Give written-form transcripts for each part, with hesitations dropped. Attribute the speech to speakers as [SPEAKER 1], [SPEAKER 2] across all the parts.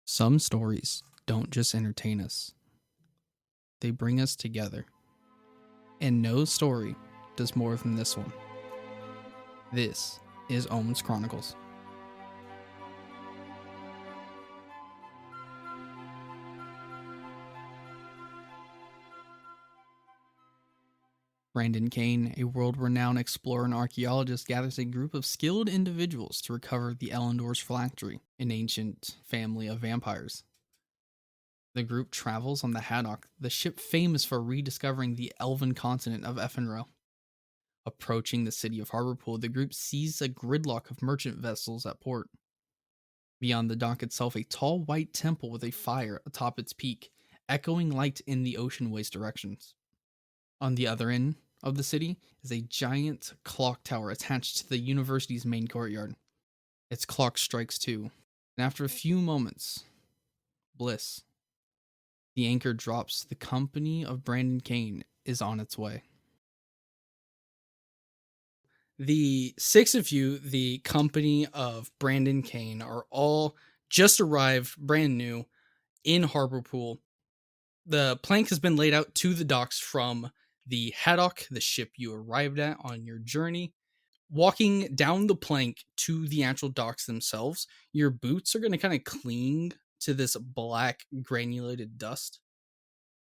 [SPEAKER 1] Some stories don't just entertain us, they bring us together. And no story does more than this one. This is Omeschronicles. Brandon Kane, a world-renowned explorer and archaeologist, gathers a group of skilled individuals to recover the Elendor's phylactery, an ancient family of vampires. The group travels on the Haddock, the ship famous for rediscovering the elven continent of Effenrel. Approaching the city of Harbourpool, the group sees a gridlock of merchant vessels at port. Beyond the dock itself, a tall white temple with a fire atop its peak, echoing light in the ocean waste directions. On the other end of the city is a giant clock tower attached to the university's main courtyard. Its clock strikes 2, and after a few moments, bliss. The anchor drops. The company of Brandon Kane is on its way. The 6 of you, the company of Brandon Kane, are all just arrived, brand new, in Harbourpool. The plank has been laid out to the docks from the Haddock, the ship you arrived at on your journey. Walking down the plank to the actual docks themselves, your boots are going to kind of cling to this black granulated dust.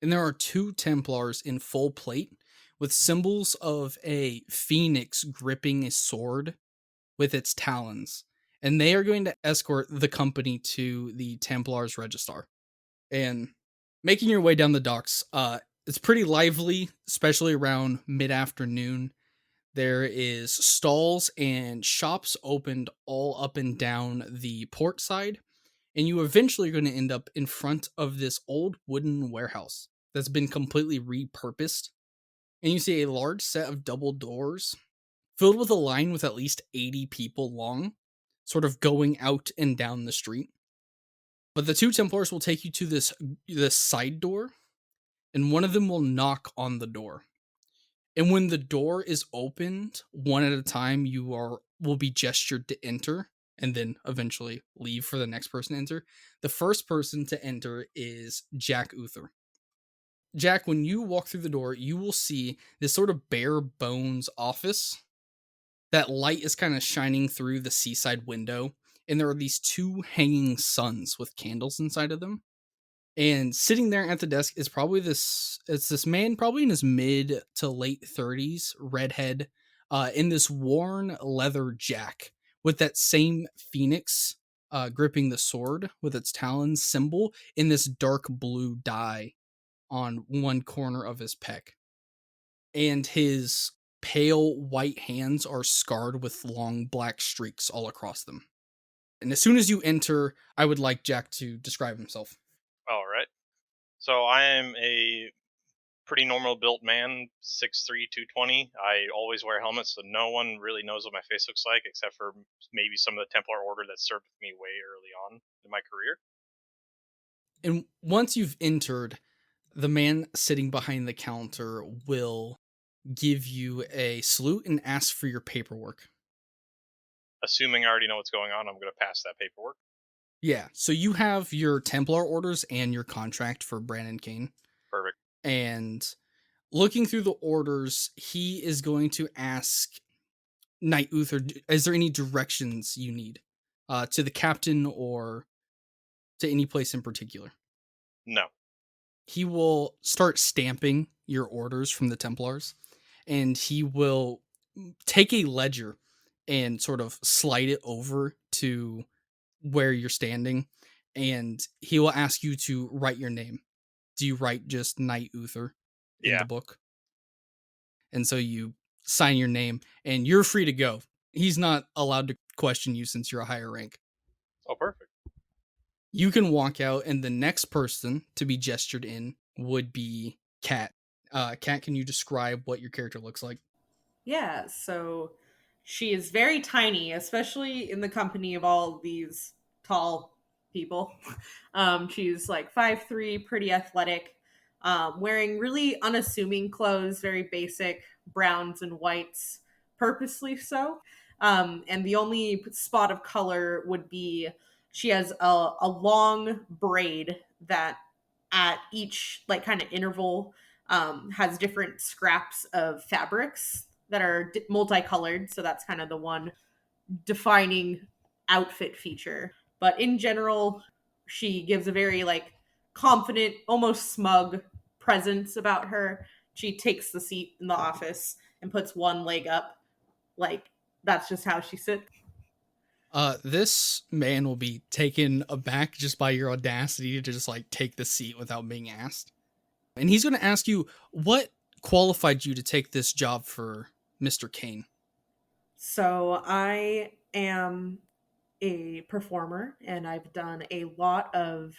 [SPEAKER 1] And there are 2 Templars in full plate with symbols of a phoenix gripping a sword with its talons. And they are going to escort the company to the Templars Register. And making your way down the docks, it's pretty lively, especially around mid-afternoon. There is stalls and shops opened all up and down the port side. And you eventually are going to end up in front of this old wooden warehouse that's been completely repurposed. And you see a large set of double doors filled with a line with at least 80 people long, sort of going out and down the street. But the 2 Templars will take you to this side door, and one of them will knock on the door. And when the door is opened, one at a time, will be gestured to enter, and then eventually leave for the next person to enter. The first person to enter is Jack Uther. Jack, when you walk through the door, you will see this sort of bare bones office. That light is kind of shining through the seaside window, and there are these 2 hanging suns with candles inside of them. And sitting there at the desk is probably this man, probably in his mid to late 30s, redhead, in this worn leather jack with that same phoenix gripping the sword with its talons symbol in this dark blue dye on one corner of his pec. And his pale white hands are scarred with long black streaks all across them. And as soon as you enter, I would like Jack to describe himself.
[SPEAKER 2] All right. So I am a pretty normal built man, 6'3", 220. I always wear helmets, so no one really knows what my face looks like, except for maybe some of the Templar Order that served with me way early on in my career.
[SPEAKER 1] And once you've entered, the man sitting behind the counter will give you a salute and ask for your paperwork.
[SPEAKER 2] Assuming I already know what's going on, I'm going to pass that paperwork.
[SPEAKER 1] Yeah, so you have your Templar orders and your contract for Brandon Kane.
[SPEAKER 2] Perfect.
[SPEAKER 1] And looking through the orders, he is going to ask Knight Uther, is there any directions you need to the captain or to any place in particular?
[SPEAKER 2] No.
[SPEAKER 1] He will start stamping your orders from the Templars, and he will take a ledger and sort of slide it over to where you're standing, and he will ask you to write your name. Do you write just Knight Uther in the book? And so you sign your name, and you're free to go. He's not allowed to question you since you're a higher rank.
[SPEAKER 2] Oh, perfect.
[SPEAKER 1] You can walk out, and the next person to be gestured in would be Kat. Kat, can you describe what your character looks like?
[SPEAKER 3] Yeah, so she is very tiny, especially in the company of all these tall people. She's like 5'3", pretty athletic, wearing really unassuming clothes, very basic browns and whites, purposely so. And the only spot of color would be She has a long braid that at each like kind of interval has different scraps of fabrics that are multicolored. So that's kind of the one defining outfit feature. But in general, she gives a very like confident, almost smug presence about her. She takes the seat in the office and puts one leg up. Like that's just how she sits.
[SPEAKER 1] This man will be taken aback just by your audacity to just like take the seat without being asked. And he's going to ask you, what qualified you to take this job for Mr. Kane?
[SPEAKER 3] So I am a performer and I've done a lot of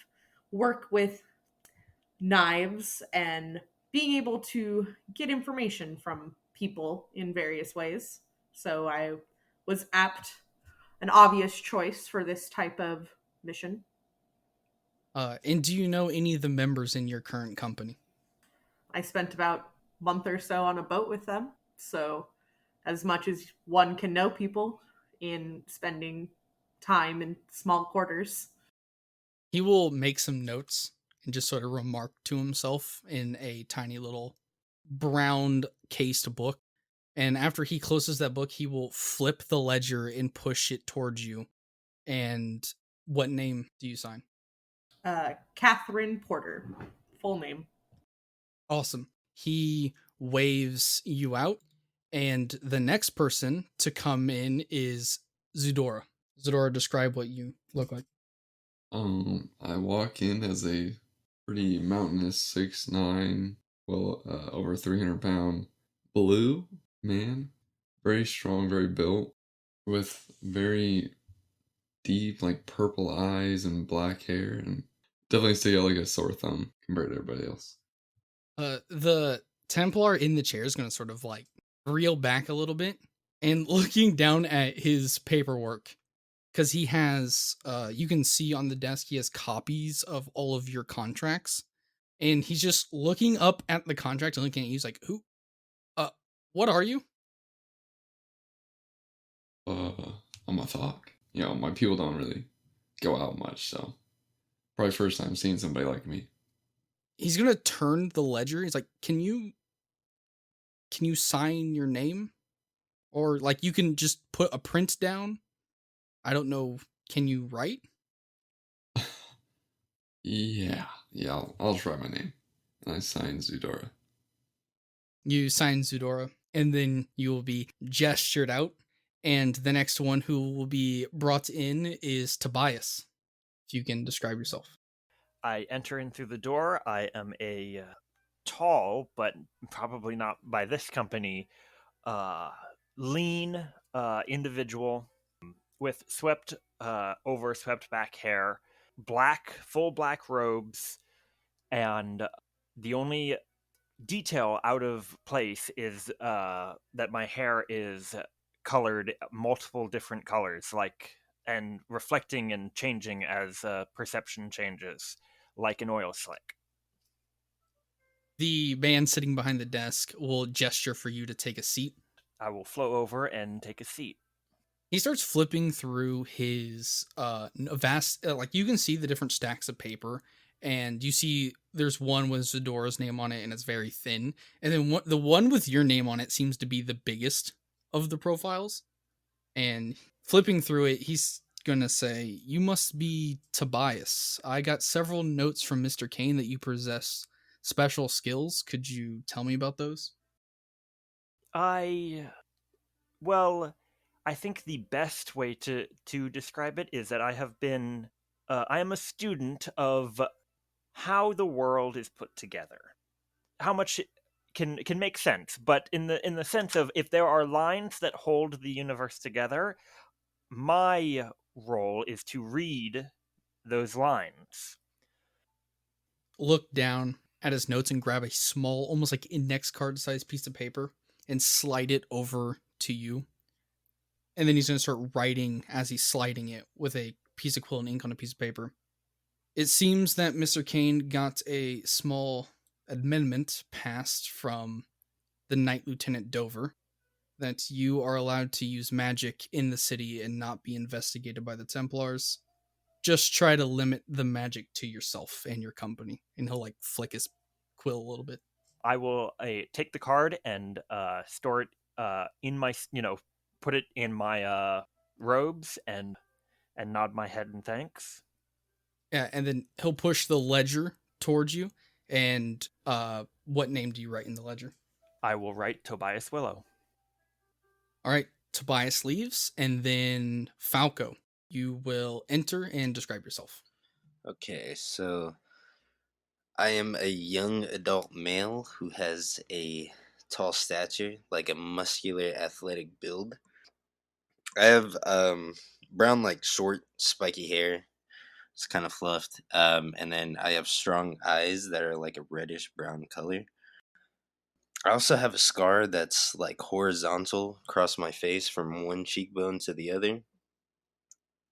[SPEAKER 3] work with knives and being able to get information from people in various ways. So I was an obvious choice for this type of mission.
[SPEAKER 1] And do you know any of the members in your current company?
[SPEAKER 3] I spent about a month or so on a boat with them. So as much as one can know people in spending time in small quarters.
[SPEAKER 1] He will make some notes and just sort of remark to himself in a tiny little brown cased book. And after he closes that book, he will flip the ledger and push it towards you. And what name do you sign?
[SPEAKER 3] Catherine Porter, full name.
[SPEAKER 1] Awesome. He waves you out, and the next person to come in is Zudora. Zudora, describe what you look like.
[SPEAKER 4] I walk in as a pretty mountainous 6'9", over 300-pound blue man, very strong, very built, with very deep, like purple eyes and black hair, and definitely stick out like a sore thumb compared to everybody else.
[SPEAKER 1] The Templar in the chair is going to sort of like reel back a little bit and looking down at his paperwork, because he has, you can see on the desk, he has copies of all of your contracts. And he's just looking up at the contract and looking at you. He's like, who? What are you?
[SPEAKER 4] I'm a thought. You know, my people don't really go out much, so probably first time seeing somebody like me.
[SPEAKER 1] He's going to turn the ledger. He's like, can you sign your name? Or like you can just put a print down? I don't know. Can you write?
[SPEAKER 4] Yeah, I'll try my name. And I sign Zudora.
[SPEAKER 1] You sign Zudora, and then you will be gestured out. And the next one who will be brought in is Tobias. If you can describe yourself.
[SPEAKER 5] I enter in through the door. I am a tall, but probably not by this company, lean individual with swept back hair, full black robes, and the only detail out of place is that my hair is colored multiple different colors, and reflecting and changing as perception changes, like an oil slick.
[SPEAKER 1] The man sitting behind the desk will gesture for you to take a seat.
[SPEAKER 5] I will flow over and take a seat.
[SPEAKER 1] He starts flipping through his vast, like you can see the different stacks of paper, and you see there's one with Zudora's name on it, and it's very thin. And then the one with your name on it seems to be the biggest of the profiles. And flipping through it, he's gonna say, "You must be Tobias. I got several notes from Mr. Kane that you possess special skills. Could you tell me about those?"
[SPEAKER 5] I think the best way to describe it is that I am a student of how the world is put together, how much it can make sense, but in the sense of if there are lines that hold the universe together, my role is to read those lines.
[SPEAKER 1] Look down at his notes and grab a small, almost like index card sized piece of paper and slide it over to you. And then he's going to start writing as he's sliding it with a piece of quill and ink on a piece of paper. It seems that Mr. Kane got a small amendment passed from the Knight Lieutenant Dover that you are allowed to use magic in the city and not be investigated by the Templars. just try to limit the magic to yourself and your company. And he'll like flick his quill a little bit.
[SPEAKER 5] I will take the card and store it in my, put it in my robes and nod my head in thanks.
[SPEAKER 1] Yeah, and then he'll push the ledger towards you. And what name do you write in the ledger?
[SPEAKER 5] I will write Tobias Willow.
[SPEAKER 1] All right, Tobias leaves, and then Falco, you will enter and describe yourself.
[SPEAKER 6] Okay, so I am a young adult male who has a tall stature, like a muscular, athletic build. I have brown, like short, spiky hair. It's kind of fluffed. And then I have strong eyes that are like a reddish brown color. I also have a scar that's like horizontal across my face from one cheekbone to the other.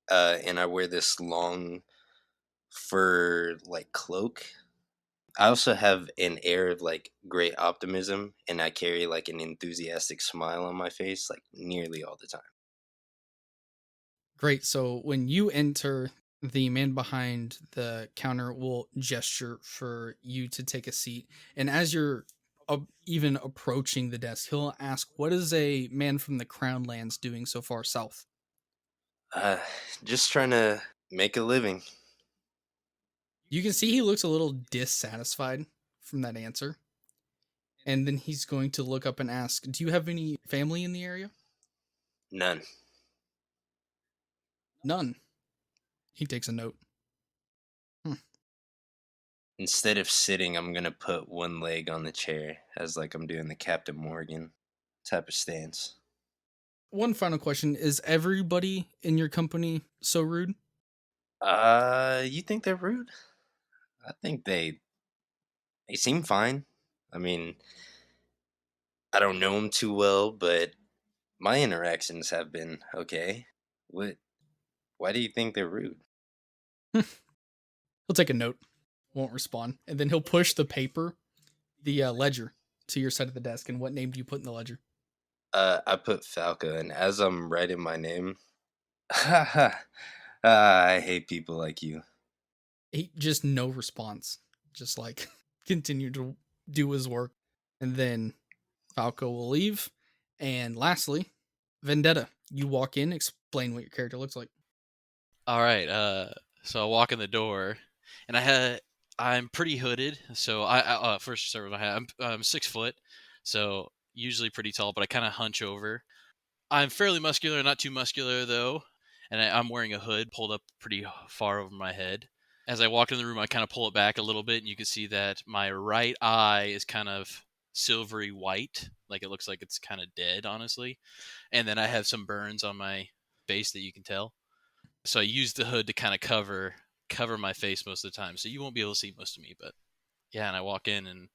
[SPEAKER 6] And I wear this long fur like cloak. I also have an air of like great optimism, and I carry like an enthusiastic smile on my face like nearly all the time.
[SPEAKER 1] Great. So when you enter, the man behind the counter will gesture for you to take a seat. And as you're even approaching the desk, he'll ask, what is a man from the Crown Lands doing so far south?
[SPEAKER 6] Just trying to make a living.
[SPEAKER 1] You can see he looks a little dissatisfied from that answer. And then he's going to look up and ask, do you have any family in the area?
[SPEAKER 6] None.
[SPEAKER 1] None. He takes a note.
[SPEAKER 6] Instead of sitting, I'm gonna put one leg on the chair as like I'm doing the Captain Morgan type of stance.
[SPEAKER 1] One final question. Is everybody in your company so rude?
[SPEAKER 6] You think they're rude? I think they seem fine. I mean, I don't know them too well, but my interactions have been okay. Why do you think they're rude?
[SPEAKER 1] He'll take a note. Won't respond. And then he'll push the paper, the ledger, to your side of the desk. And what name do you put in the ledger?
[SPEAKER 6] I put Falco, and as I'm writing my name, I hate people like you.
[SPEAKER 1] He just no response. Just like continue to do his work. And then Falco will leave. And lastly, Vendetta. You walk in, explain what your character looks like.
[SPEAKER 7] All right. So I walk in the door, and I'm pretty hooded. So I first start with my hat. I'm 6 foot, so usually pretty tall, but I kind of hunch over. I'm fairly muscular, not too muscular though, and I'm wearing a hood pulled up pretty far over my head. As I walk in the room, I kind of pull it back a little bit, and you can see that my right eye is kind of silvery white, like it looks like it's kind of dead, honestly. And then I have some burns on my face that you can tell. So I use the hood to kind of cover my face most of the time, so you won't be able to see most of me. But yeah, and I walk in, and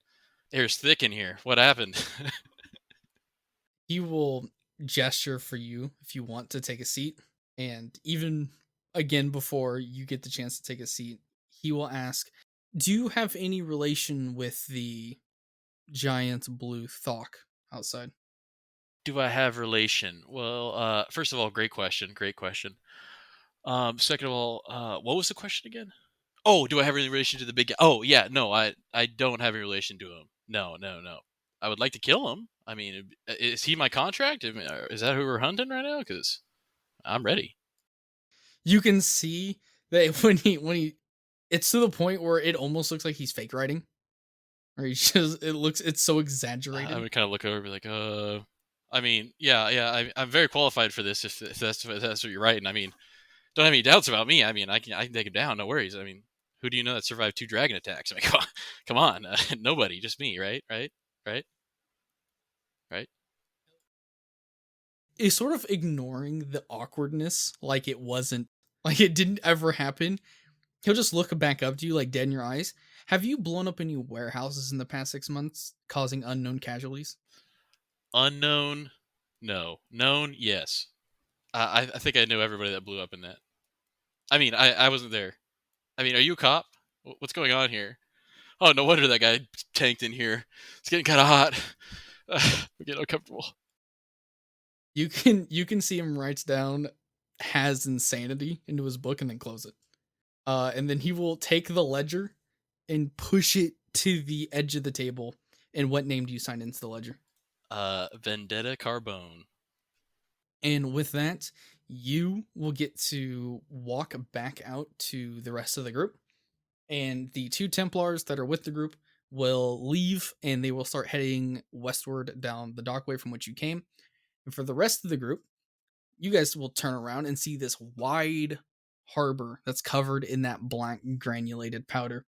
[SPEAKER 7] air's thick in here. What happened?
[SPEAKER 1] He will gesture for you if you want to take a seat. And even again, before you get the chance to take a seat, he will ask, do you have any relation with the giant blue Thok outside?
[SPEAKER 7] Do I have relation? Well, first of all, great question. Second of all, what was the question again? Oh, do I have any relation to the big guy? Oh, yeah, no, I don't have any relation to him. No. I would like to kill him. I mean, is he my contract? I mean, is that who we're hunting right now? Because I'm ready.
[SPEAKER 1] You can see that when he, it's to the point where it almost looks like he's fake writing. Or it's so exaggerated.
[SPEAKER 7] I would kind of look over and be like, I mean, yeah, I'm very qualified for this if that's what you're writing. I mean, don't have any doubts about me. I mean, I can take him down. No worries. I mean, who do you know that survived 2 dragon attacks? I mean, come on, nobody, just me, right?
[SPEAKER 1] Is sort of ignoring the awkwardness, like it didn't ever happen. He'll just look back up to you, like dead in your eyes. Have you blown up any warehouses in the past 6 months, causing unknown casualties?
[SPEAKER 7] Unknown, no. Known, yes. I think I know everybody that blew up in that. I mean, I wasn't there. I mean, are you a cop? What's going on here? Oh, no wonder that guy tanked in here. It's getting kind of hot. We're getting uncomfortable.
[SPEAKER 1] You can see him writes down has insanity into his book and then close it. And then he will take the ledger and push it to the edge of the table. And what name do you sign into the ledger?
[SPEAKER 7] Vendetta Carbone.
[SPEAKER 1] And with that, you will get to walk back out to the rest of the group. And the 2 Templars that are with the group will leave and they will start heading westward down the dockway from which you came. And for the rest of the group, you guys will turn around and see this wide harbor that's covered in that black granulated powder.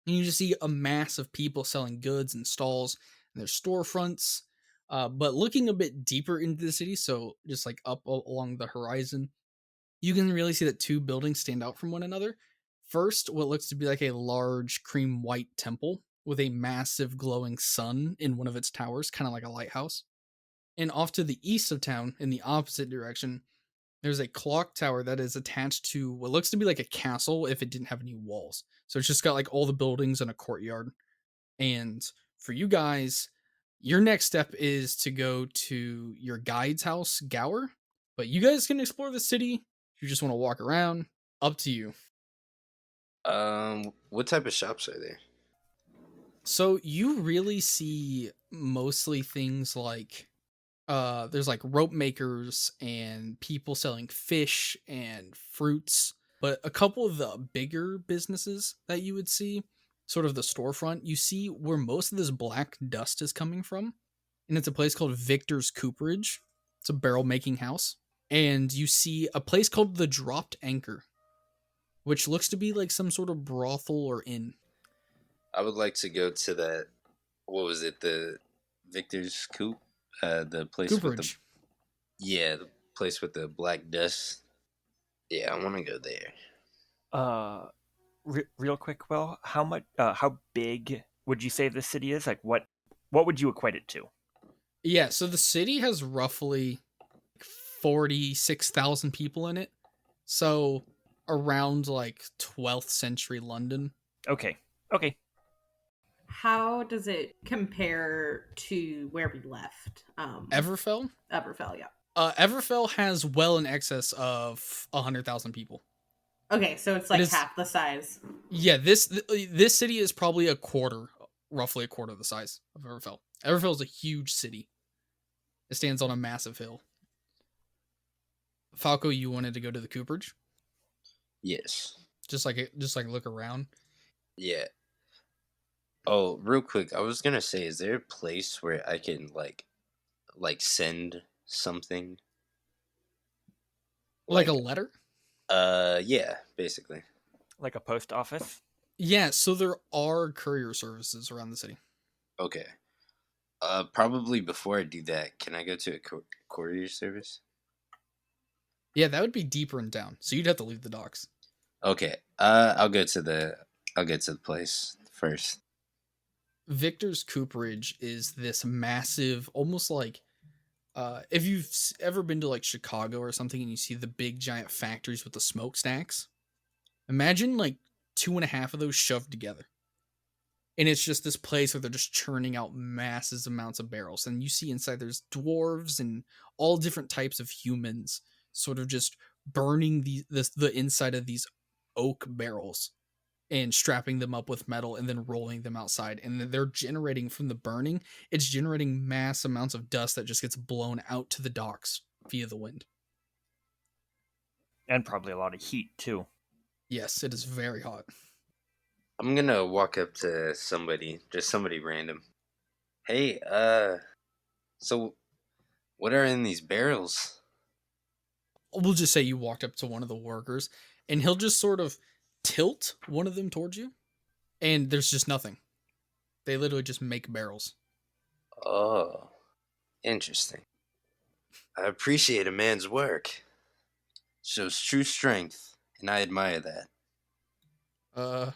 [SPEAKER 1] And you just see a mass of people selling goods and stalls and their storefronts. But looking a bit deeper into the city, so just like up along the horizon, you can really see that 2 buildings stand out from one another. First, what looks to be like a large cream white temple with a massive glowing sun in one of its towers, kind of like a lighthouse. And off to the east of town, in the opposite direction, there's a clock tower that is attached to what looks to be like a castle if it didn't have any walls. So it's just got like all the buildings and a courtyard. And for you guys, your next step is to go to your guide's house, Gower. But you guys can explore the city. If you just want to walk around, up to you.
[SPEAKER 6] What type of shops are there?
[SPEAKER 1] So you really see mostly things like there's like rope makers and people selling fish and fruits, but a couple of the bigger businesses that you would see, sort of the storefront, you see where most of this black dust is coming from, and it's a place called Victor's Cooperage. It's a barrel making house, and you see a place called the Dropped Anchor, which looks to be like some sort of brothel or inn.
[SPEAKER 6] I would like to go to that. What was it? The Victor's Coop. The place
[SPEAKER 1] Cooperage.
[SPEAKER 6] the place with the black dust. Yeah, I want to go there.
[SPEAKER 5] Real quick, Will, how big would you say the city is? Like, what would you equate it to?
[SPEAKER 1] Yeah, so the city has roughly 46,000 people in it. So around like 12th century London.
[SPEAKER 5] Okay.
[SPEAKER 3] How does it compare to where we left?
[SPEAKER 1] Everfell?
[SPEAKER 3] Everfell, yeah.
[SPEAKER 1] Everfell has well in excess of 100,000 people.
[SPEAKER 3] Okay, so it's like half the size.
[SPEAKER 1] Yeah, this city is probably roughly a quarter of the size of Everfell. Everfell is a huge city. It stands on a massive hill. Falco, you wanted to go to the Cooperage?
[SPEAKER 6] Yes.
[SPEAKER 1] Just like look around.
[SPEAKER 6] Yeah. Oh, real quick, I was gonna say, is there a place where I can like send something?
[SPEAKER 1] Like a letter?
[SPEAKER 6] Yeah, basically.
[SPEAKER 5] Like a post office?
[SPEAKER 1] Yeah, so there are courier services around the city.
[SPEAKER 6] Okay. Probably before I do that, can I go to a courier service?
[SPEAKER 1] Yeah, that would be deeper in town, so you'd have to leave the docks.
[SPEAKER 6] Okay. I'll get to the place first.
[SPEAKER 1] Victor's Cooperage is this massive, almost like if you've ever been to like Chicago or something and you see the big giant factories with the smokestacks, imagine like 2.5 of those shoved together. And it's just this place where they're just churning out massive amounts of barrels. And you see inside there's dwarves and all different types of humans sort of just burning the inside of these oak barrels and strapping them up with metal and then rolling them outside. And then they're generating from the burning, it's generating mass amounts of dust that just gets blown out to the docks via the wind.
[SPEAKER 5] And probably a lot of heat, too.
[SPEAKER 1] Yes, it is very hot.
[SPEAKER 6] I'm gonna walk up to somebody random. Hey, so what are in these barrels?
[SPEAKER 1] We'll just say you walked up to one of the workers and he'll just sort of tilt one of them towards you and there's just nothing. They literally just make barrels.
[SPEAKER 6] Oh, interesting. I appreciate a man's work. Shows true strength, and I admire that.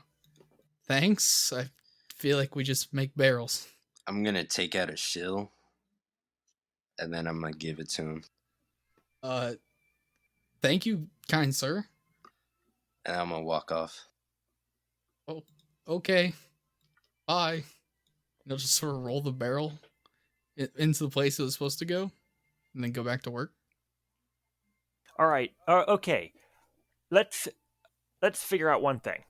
[SPEAKER 1] Thanks. I feel like we just make barrels.
[SPEAKER 6] I'm gonna take out a shill, and then I'm gonna give it to him.
[SPEAKER 1] Thank you, kind sir.
[SPEAKER 6] And I'm gonna walk off.
[SPEAKER 1] Oh, okay. Bye. And he'll just sort of roll the barrel into the place it was supposed to go, and then go back to work.
[SPEAKER 5] All right. Okay. Let's let's figure out one thing.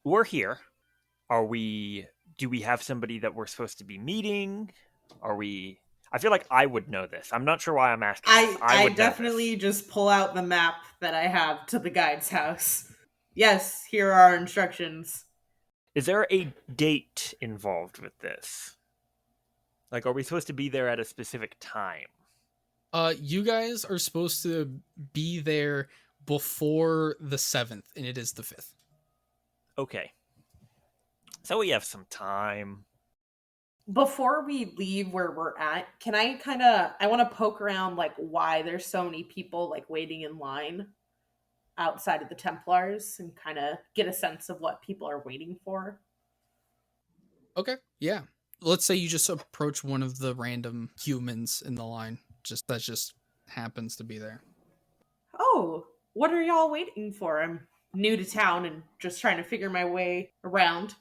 [SPEAKER 5] We're here. Do we have somebody that we're supposed to be meeting? I feel like I would know this. I'm not sure why I'm asking.
[SPEAKER 3] I
[SPEAKER 5] would know
[SPEAKER 3] definitely
[SPEAKER 5] this.
[SPEAKER 3] just pull out the map that I have to the guide's house. Yes, here are our instructions.
[SPEAKER 5] Is there a date involved with this? Like, are we supposed to be there at a specific time?
[SPEAKER 1] You guys are supposed to be there before the 7th, and it is the 5th.
[SPEAKER 5] Okay. So we have some time.
[SPEAKER 3] Before we leave where we're at, can I I want to poke around like why there's so many people like waiting in line outside of the Templars and kind of get a sense of what people are waiting for.
[SPEAKER 1] Okay, yeah. Let's say you just approach one of the random humans in the line. That just happens to be there.
[SPEAKER 3] Oh, what are y'all waiting for? I'm new to town and just trying to figure my way around.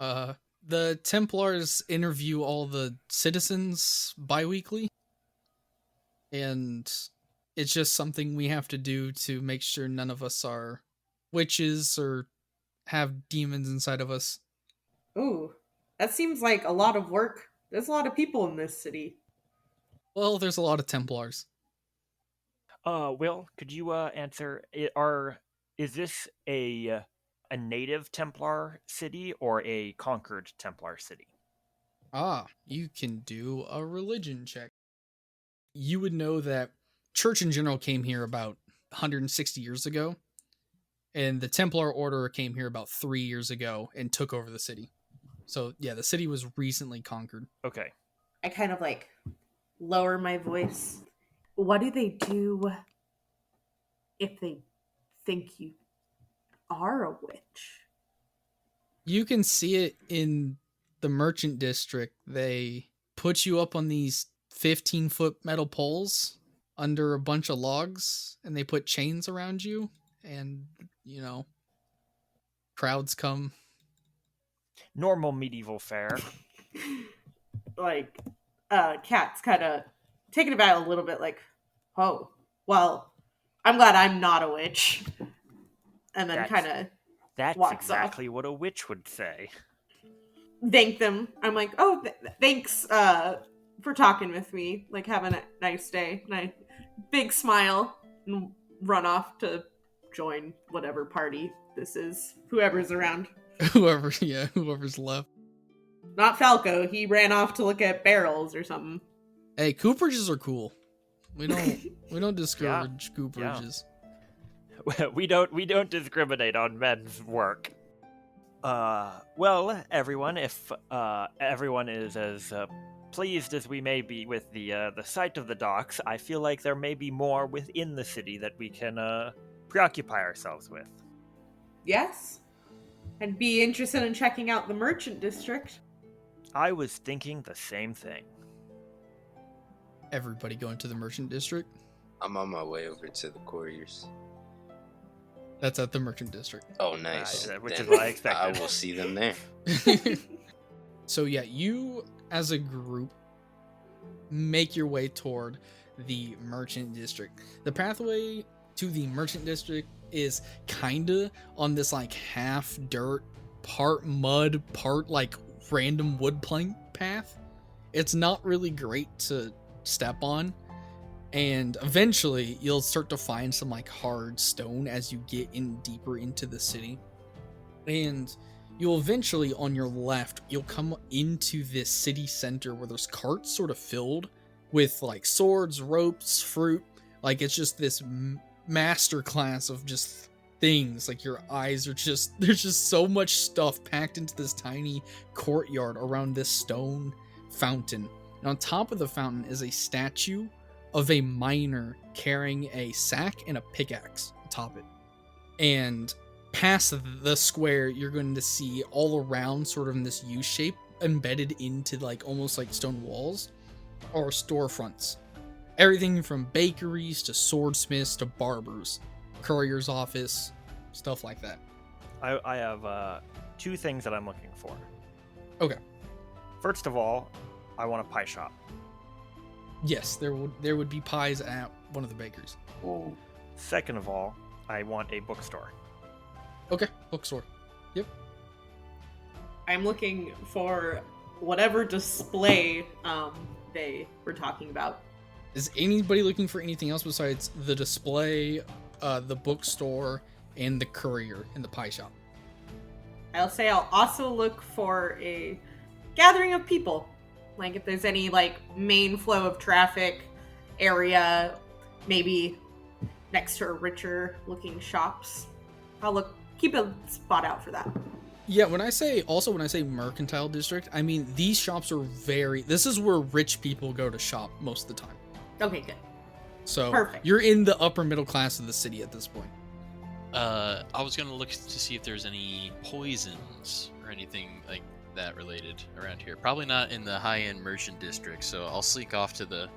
[SPEAKER 1] The Templars interview all the citizens bi-weekly, and it's just something we have to do to make sure none of us are witches or have demons inside of us.
[SPEAKER 3] Ooh, that seems like a lot of work. There's a lot of people in this city.
[SPEAKER 1] Well, there's a lot of Templars.
[SPEAKER 5] Will, could you answer? Is this a native Templar city or a conquered Templar city?
[SPEAKER 1] You can do a religion check. You would know that Church in general came here about 160 years ago, and the Templar Order came here about 3 years ago and took over the city. So, yeah, the city was recently conquered.
[SPEAKER 5] Okay.
[SPEAKER 3] I kind of like lower my voice. What do they do if they think you are a witch?
[SPEAKER 1] You can see it in the merchant district. They put you up on these 15-foot metal poles under a bunch of logs, and they put chains around you, and, crowds come.
[SPEAKER 5] Normal medieval fare.
[SPEAKER 3] Like, Kat's kind of taken aback a little bit, like, oh, well, I'm glad I'm not a witch. And then kind of
[SPEAKER 5] That's
[SPEAKER 3] walks
[SPEAKER 5] exactly what a witch would say.
[SPEAKER 3] Thank them. I'm like, oh, thanks for talking with me. Like, have a nice day. And I big smile and run off to join whatever party this is. Whoever's around.
[SPEAKER 1] Whoever's left.
[SPEAKER 3] Not Falco. He ran off to look at barrels or something.
[SPEAKER 1] Hey, cooperages are cool. We don't discourage cooperages.
[SPEAKER 5] Yeah. We don't discriminate on men's work. Well, everyone, if everyone is as pleased as we may be with the sight of the docks, I feel like there may be more within the city that we can preoccupy ourselves with.
[SPEAKER 3] Yes. I'd be interested in checking out the merchant district.
[SPEAKER 5] I was thinking the same thing.
[SPEAKER 1] Everybody going to the merchant district?
[SPEAKER 6] I'm on my way over to the couriers.
[SPEAKER 1] That's at the merchant district.
[SPEAKER 6] Oh, nice.
[SPEAKER 5] Which
[SPEAKER 6] Then
[SPEAKER 5] is what I expected.
[SPEAKER 6] I will see them there.
[SPEAKER 1] So yeah, you as a group make your way toward the merchant district. The pathway to the merchant district is kinda on this like half dirt, part mud, part like random wood plank path. It's not really great to step on, and eventually you'll start to find some like hard stone as you get in deeper into the city, and you'll eventually on your left you'll come into this city center where there's carts sort of filled with like swords, ropes, fruit. Like it's just this master class of just things. Like your eyes are just, there's just so much stuff packed into this tiny courtyard around this stone fountain. And on top of the fountain is a statue of a miner carrying a sack and a pickaxe atop it. And past the square, you're going to see all around sort of in this U shape embedded into like almost like stone walls or storefronts. Everything from bakeries to swordsmiths to barbers, courier's office, stuff like that.
[SPEAKER 5] I have two things that I'm looking for.
[SPEAKER 1] Okay.
[SPEAKER 5] First of all, I want a pie shop.
[SPEAKER 1] Yes, there would be pies at one of the bakers.
[SPEAKER 6] Whoa.
[SPEAKER 5] Second of all, I want a bookstore.
[SPEAKER 1] Okay, bookstore. Yep.
[SPEAKER 3] I'm looking for whatever display they were talking about.
[SPEAKER 1] Is anybody looking for anything else besides the display, the bookstore, and the courier in the pie shop?
[SPEAKER 3] I'll say I'll also look for a gathering of people. Like if there's any like main flow of traffic area, maybe next to richer looking shops. I'll keep a spot out for that.
[SPEAKER 1] Yeah, when I say mercantile district, I mean these shops are this is where rich people go to shop most of the time.
[SPEAKER 3] Okay, good.
[SPEAKER 1] So
[SPEAKER 3] Perfect.
[SPEAKER 1] You're in the upper middle class of the city at this point.
[SPEAKER 7] I was gonna look to see if there's any poisons or anything like that related around here. Probably not in the high-end merchant district, so I'll sneak off to the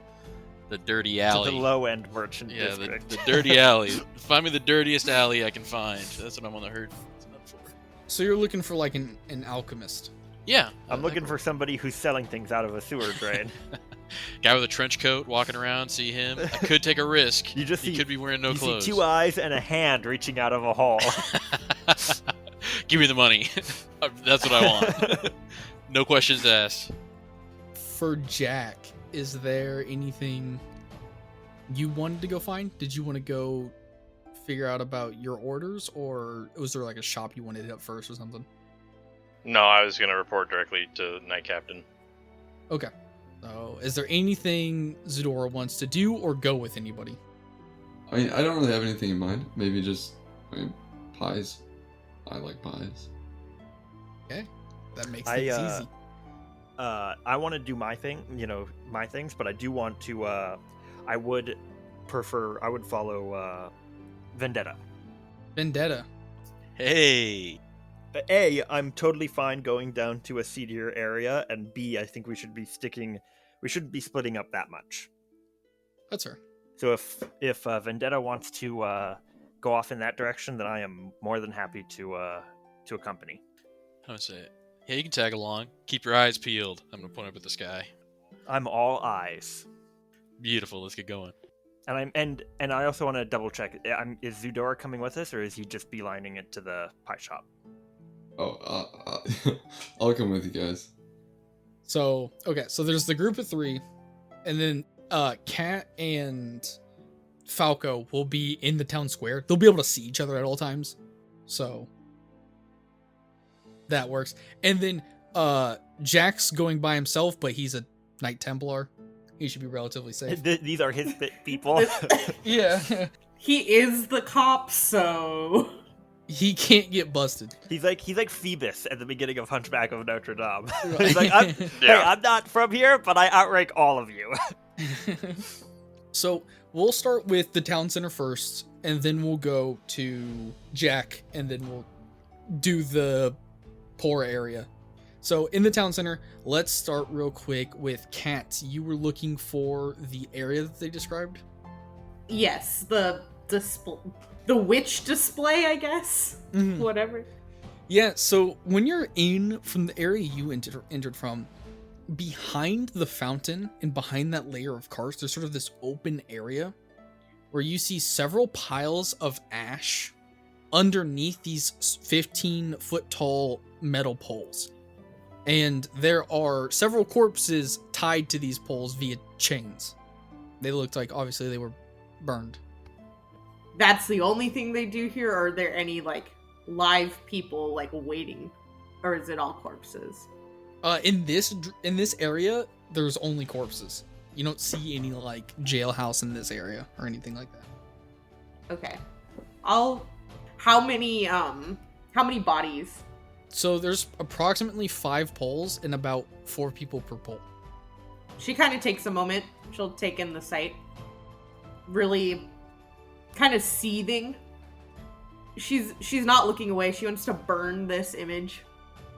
[SPEAKER 7] dirty alley.
[SPEAKER 5] To the low-end merchant
[SPEAKER 7] Yeah,
[SPEAKER 5] district.
[SPEAKER 7] the dirty alley. Find me the dirtiest alley I can find. That's what I'm on the hunt for.
[SPEAKER 1] So you're looking for like an alchemist.
[SPEAKER 7] Yeah.
[SPEAKER 5] I'm looking for somebody who's selling things out of a sewer drain.
[SPEAKER 7] Guy with a trench coat walking around, see him. I could take a risk.
[SPEAKER 5] You just
[SPEAKER 7] he
[SPEAKER 5] see,
[SPEAKER 7] could be wearing no
[SPEAKER 5] you
[SPEAKER 7] clothes.
[SPEAKER 5] see 2 eyes and a hand reaching out of a hall.
[SPEAKER 7] Give me the money. That's what I want. No questions asked.
[SPEAKER 1] For Jack, is there anything you wanted to go find? Did you want to go figure out about your orders, or was there like a shop you wanted to hit up first or something?
[SPEAKER 2] No, I was going to report directly to Night Captain.
[SPEAKER 1] Okay. So, is there anything Zudora wants to do or go with anybody?
[SPEAKER 4] I mean, I don't really have anything in mind. Maybe just, pies. I like pies.
[SPEAKER 1] Okay. That makes things easy.
[SPEAKER 5] I want to do my thing, my things, but I do want to, I would follow, Vendetta.
[SPEAKER 1] Vendetta.
[SPEAKER 7] Hey.
[SPEAKER 5] A, I'm totally fine going down to a seedier area, and B, I think we shouldn't be splitting up that much.
[SPEAKER 1] That's her.
[SPEAKER 5] So if Vendetta wants to go off in that direction, then I am more than happy to accompany.
[SPEAKER 7] I would say, yeah, you can tag along. Keep your eyes peeled. I'm gonna point up at the sky.
[SPEAKER 5] I'm all eyes.
[SPEAKER 7] Beautiful. Let's get going.
[SPEAKER 5] And I also want to double check. Is Zudora coming with us, or is he just beelining it to the pie shop?
[SPEAKER 4] Oh, I'll come with you guys.
[SPEAKER 1] So, okay, so there's the group of 3, and then Kat and Falco will be in the town square. They'll be able to see each other at all times. So that works. And then Jack's going by himself, but he's a Knight Templar. He should be relatively safe.
[SPEAKER 5] These are his people.
[SPEAKER 1] Yeah.
[SPEAKER 3] He is the cop, so
[SPEAKER 1] He can't get busted.
[SPEAKER 5] He's like Phoebus at the beginning of Hunchback of Notre Dame.
[SPEAKER 1] Right.
[SPEAKER 5] He's like, hey, I'm not from here, but I outrank all of you.
[SPEAKER 1] So we'll start with the town center first, and then we'll go to Jack, and then we'll do the poor area. So in the town center, let's start real quick with Kat. You were looking for the area that they described?
[SPEAKER 3] yes, the witch display, I guess.
[SPEAKER 1] Mhm.
[SPEAKER 3] Whatever.
[SPEAKER 1] Yeah, so when you're in from the area you entered from, behind the fountain and behind that layer of carts, there's sort of this open area where you see several piles of ash underneath these 15-foot tall metal poles. And there are several corpses tied to these poles via chains. They looked like, obviously, they were burned.
[SPEAKER 3] That's the only thing they do here, or are there any, like, live people, like, waiting? Or is it all corpses?
[SPEAKER 1] In this area, there's only corpses. You don't see any, like, jailhouse in this area or anything like that.
[SPEAKER 3] Okay. How many bodies?
[SPEAKER 1] So there's approximately 5 poles and about 4 people per pole.
[SPEAKER 3] She kind of takes a moment. She'll take in the sight. Really kind of seething. She's not looking away. She wants to burn this image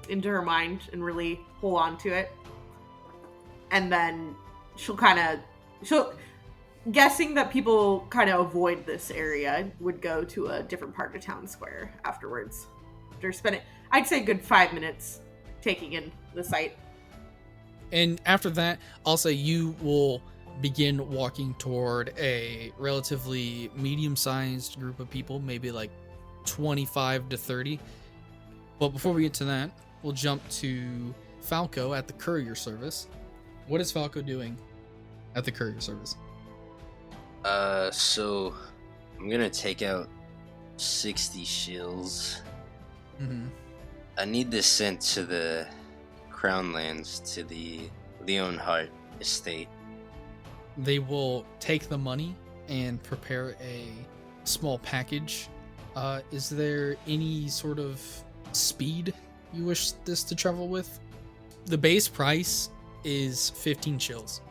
[SPEAKER 3] into her mind and really hold on to it. And then she'll guessing that people kind of avoid this area, would go to a different part of town square afterwards. After spending, I'd say, a good 5 minutes taking in the sight.
[SPEAKER 1] And after that, I'll say you will begin walking toward a relatively medium-sized group of people, maybe like 25 to 30. But before we get to that, we'll jump to Falco at the courier service. What is Falco doing at the courier service?
[SPEAKER 6] So I'm gonna take out 60 shills.
[SPEAKER 1] Mm-hmm.
[SPEAKER 6] I need this sent to the Crown Lands, to the Leonhardt estate.
[SPEAKER 1] They will take the money and prepare a small package. Is there any sort of speed you wish this to travel with? The base price is 15 shills.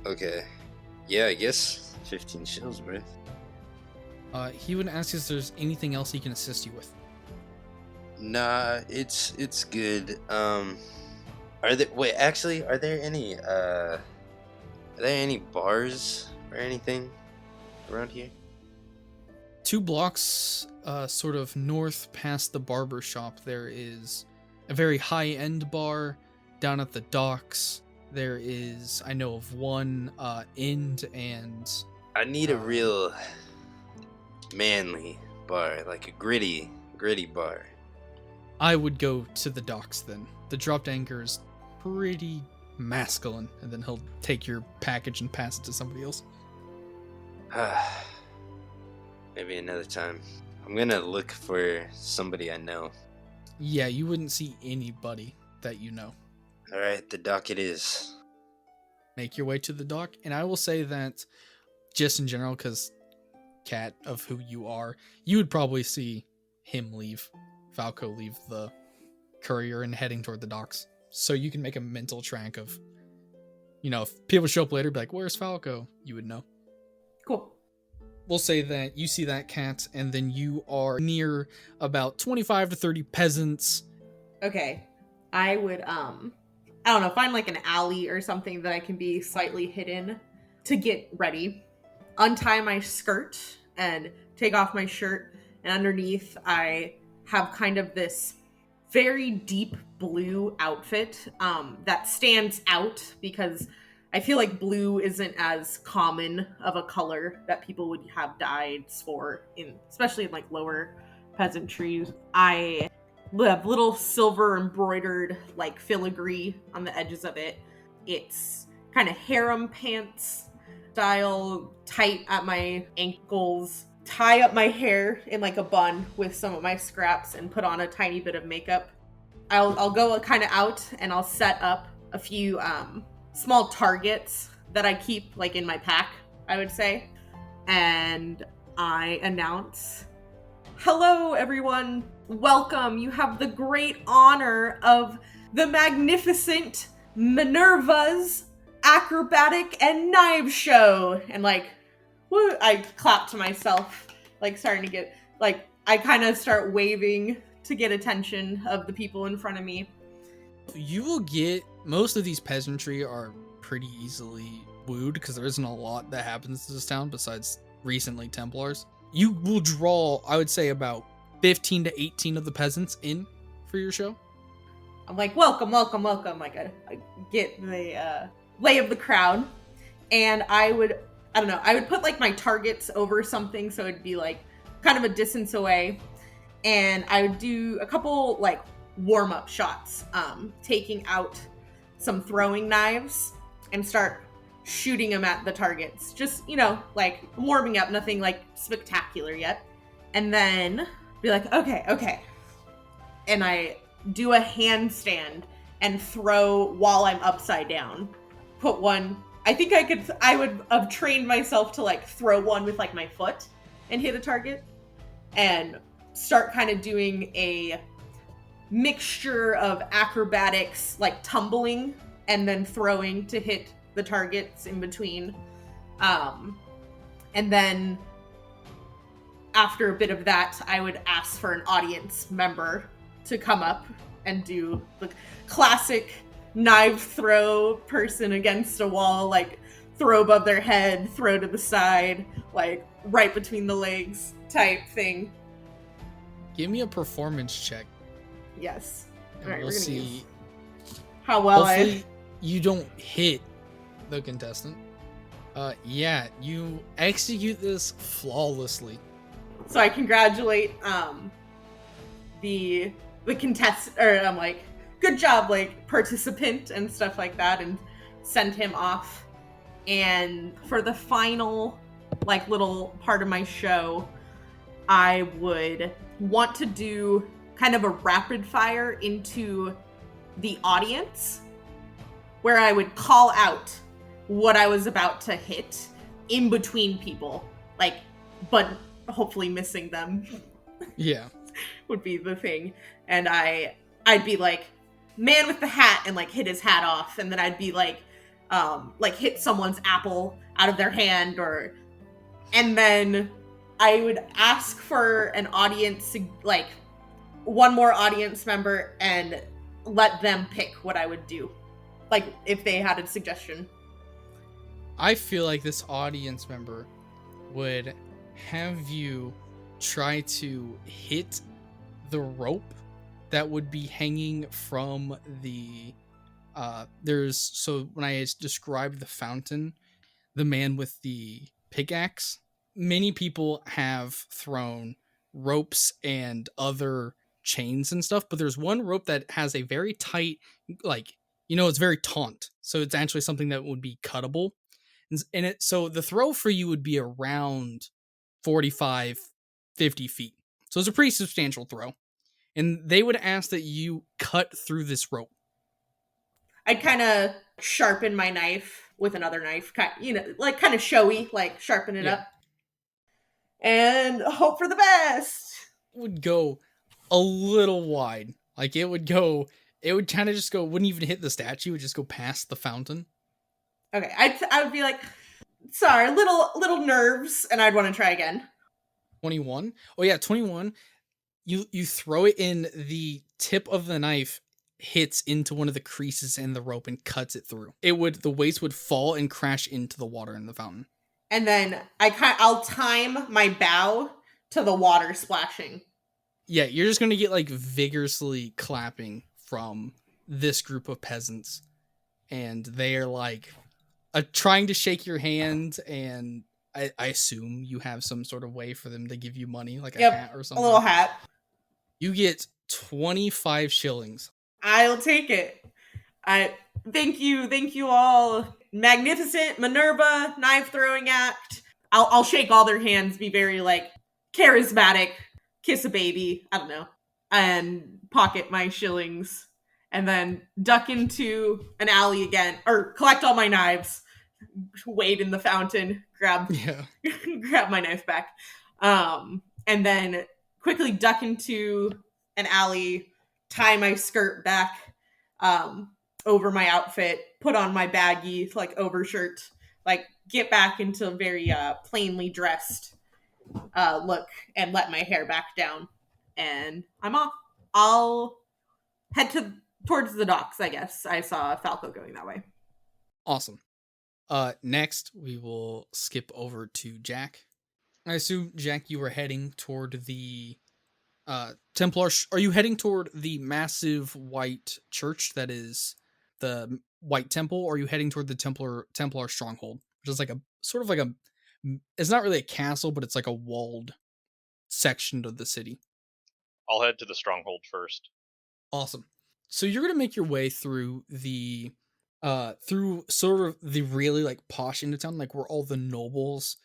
[SPEAKER 6] Okay. Yeah, I guess 15 shills, bro.
[SPEAKER 1] He would ask if there's anything else he can assist you with.
[SPEAKER 6] Nah, it's good. Are there any bars or anything around here?
[SPEAKER 1] 2 blocks sort of north past the barber shop, there is a very high-end bar. Down at the docks, there is, I know of one end, and
[SPEAKER 6] I need a real manly bar, like a gritty bar.
[SPEAKER 1] I would go to the docks then. The dropped anchor is pretty masculine, and then he'll take your package and pass it to somebody else.
[SPEAKER 6] Maybe another time. I'm gonna look for somebody I know.
[SPEAKER 1] Yeah, you wouldn't see anybody that you know.
[SPEAKER 6] Alright, the dock it is.
[SPEAKER 1] Make your way to the dock, and I will say that, just in general, because Cat of who you are, you would probably see him leave. Falco leave the courier and heading toward the docks. So you can make a mental track of, if people show up later, be like, where's Falco? You would know.
[SPEAKER 3] Cool.
[SPEAKER 1] We'll say that you see that Cat, and then you are near about 25 to 30 peasants.
[SPEAKER 3] Okay. I would, I don't know, find like an alley or something that I can be slightly hidden to get ready. Untie my skirt and take off my shirt. And underneath, I have kind of this very deep blue outfit that stands out because I feel like blue isn't as common of a color that people would have dyes for, especially in like lower peasantry. I have little silver embroidered like filigree on the edges of it. It's kind of harem pants style, tight at my ankles. Tie up my hair in like a bun with some of my scraps and put on a tiny bit of makeup. I'll go kind of out and I'll set up a few small targets that I keep like in my pack, I would say. And I announce, hello everyone, welcome. You have the great honor of the magnificent Minerva's Acrobatic and Knives Show. And like, woo, I clap to myself, like starting to get, like, I kind of start waving to get attention of the people in front of me.
[SPEAKER 1] You will get, most of these peasantry are pretty easily wooed because there isn't a lot that happens to this town besides recently Templars. You will draw, I would say, about 15 to 18 of the peasants in for your show.
[SPEAKER 3] I'm like, welcome, welcome, welcome. Like, I get the lay of the crowd. And I would put like my targets over something so it'd be like kind of a distance away. And I would do a couple like warm-up shots, taking out some throwing knives and start shooting them at the targets. Just, like warming up, nothing like spectacular yet. And then be like, okay. And I do a handstand and throw while I'm upside down. Put one, I would have trained myself to like throw one with like my foot and hit a target and start kind of doing a mixture of acrobatics, like tumbling and then throwing to hit the targets in between. And then after a bit of that, I would ask for an audience member to come up and do the classic knife throw person against a wall, like throw above their head, throw to the side, like right between the legs type thing.
[SPEAKER 1] Give me a performance check.
[SPEAKER 3] Yes.
[SPEAKER 1] And
[SPEAKER 3] All right,
[SPEAKER 1] we'll
[SPEAKER 3] we're gonna
[SPEAKER 1] see.
[SPEAKER 3] use how well
[SPEAKER 1] Hopefully you don't hit the contestant. Yeah, you execute this flawlessly.
[SPEAKER 3] So I congratulate the contestant, or I'm like, good job, like participant and stuff like that, and send him off. And for the final like little part of my show, I would want to do kind of a rapid fire into the audience where I would call out what I was about to hit in between people, like, but hopefully missing them.
[SPEAKER 1] Yeah.
[SPEAKER 3] Would be the thing. And I'd be like, man with the hat, and like hit his hat off, and then I'd be like hit someone's apple out of their hand, and then I would ask for an audience, like one more audience member, and let them pick what I would do, like if they had a suggestion.
[SPEAKER 1] I feel like this audience member would have you try to hit the rope that would be hanging from the so when I described the fountain, the man with the pickaxe, many people have thrown ropes and other chains and stuff, but there's one rope that has a very tight, like, it's very taut, so it's actually something that would be cuttable. And it, so the throw for you would be around 45, 50 feet. So it's a pretty substantial throw. And they would ask that you cut through this rope.
[SPEAKER 3] I'd kind of sharpen my knife with another knife, like kind of showy, like sharpen it up. And hope for the best.
[SPEAKER 1] It would go a little wide. Like it would kind of just go, wouldn't even hit the statue, it would just go past the fountain.
[SPEAKER 3] Okay, I would be like, sorry, little nerves, and I'd want to try again.
[SPEAKER 1] 21? Oh yeah, 21. You throw it in, the tip of the knife hits into one of the creases in the rope and cuts it through. The waste would fall and crash into the water in the fountain.
[SPEAKER 3] And then I'll time my bow to the water splashing.
[SPEAKER 1] Yeah, you're just going to get like vigorously clapping from this group of peasants, and they are like trying to shake your hand, and I assume you have some sort of way for them to give you money, like a hat or something.
[SPEAKER 3] A little hat.
[SPEAKER 1] You get 25 shillings.
[SPEAKER 3] I'll take it. Thank you all. Magnificent Minerva knife throwing act. I'll shake all their hands, be very like charismatic, kiss a baby, I don't know, and pocket my shillings, and then duck into an alley again, or collect all my knives, wade in the fountain, grab my knife back, and then quickly duck into an alley, tie my skirt back over my outfit, put on my baggy like overshirt, like get back into a very plainly dressed look, and let my hair back down, and I'm off. I'll head towards the docks, I guess. I saw Falco going that way.
[SPEAKER 1] Awesome. Next, we will skip over to Jack. I assume, Jack, you were heading toward the Templar. Are you heading toward the massive white church that is the White Temple, or are you heading toward the Templar stronghold, which is like a sort of like a, it's not really a castle, but it's like a walled section of the city?
[SPEAKER 2] I'll head to the stronghold first.
[SPEAKER 1] Awesome. So you're gonna make your way through the through sort of the really like posh end of town, like where all the nobles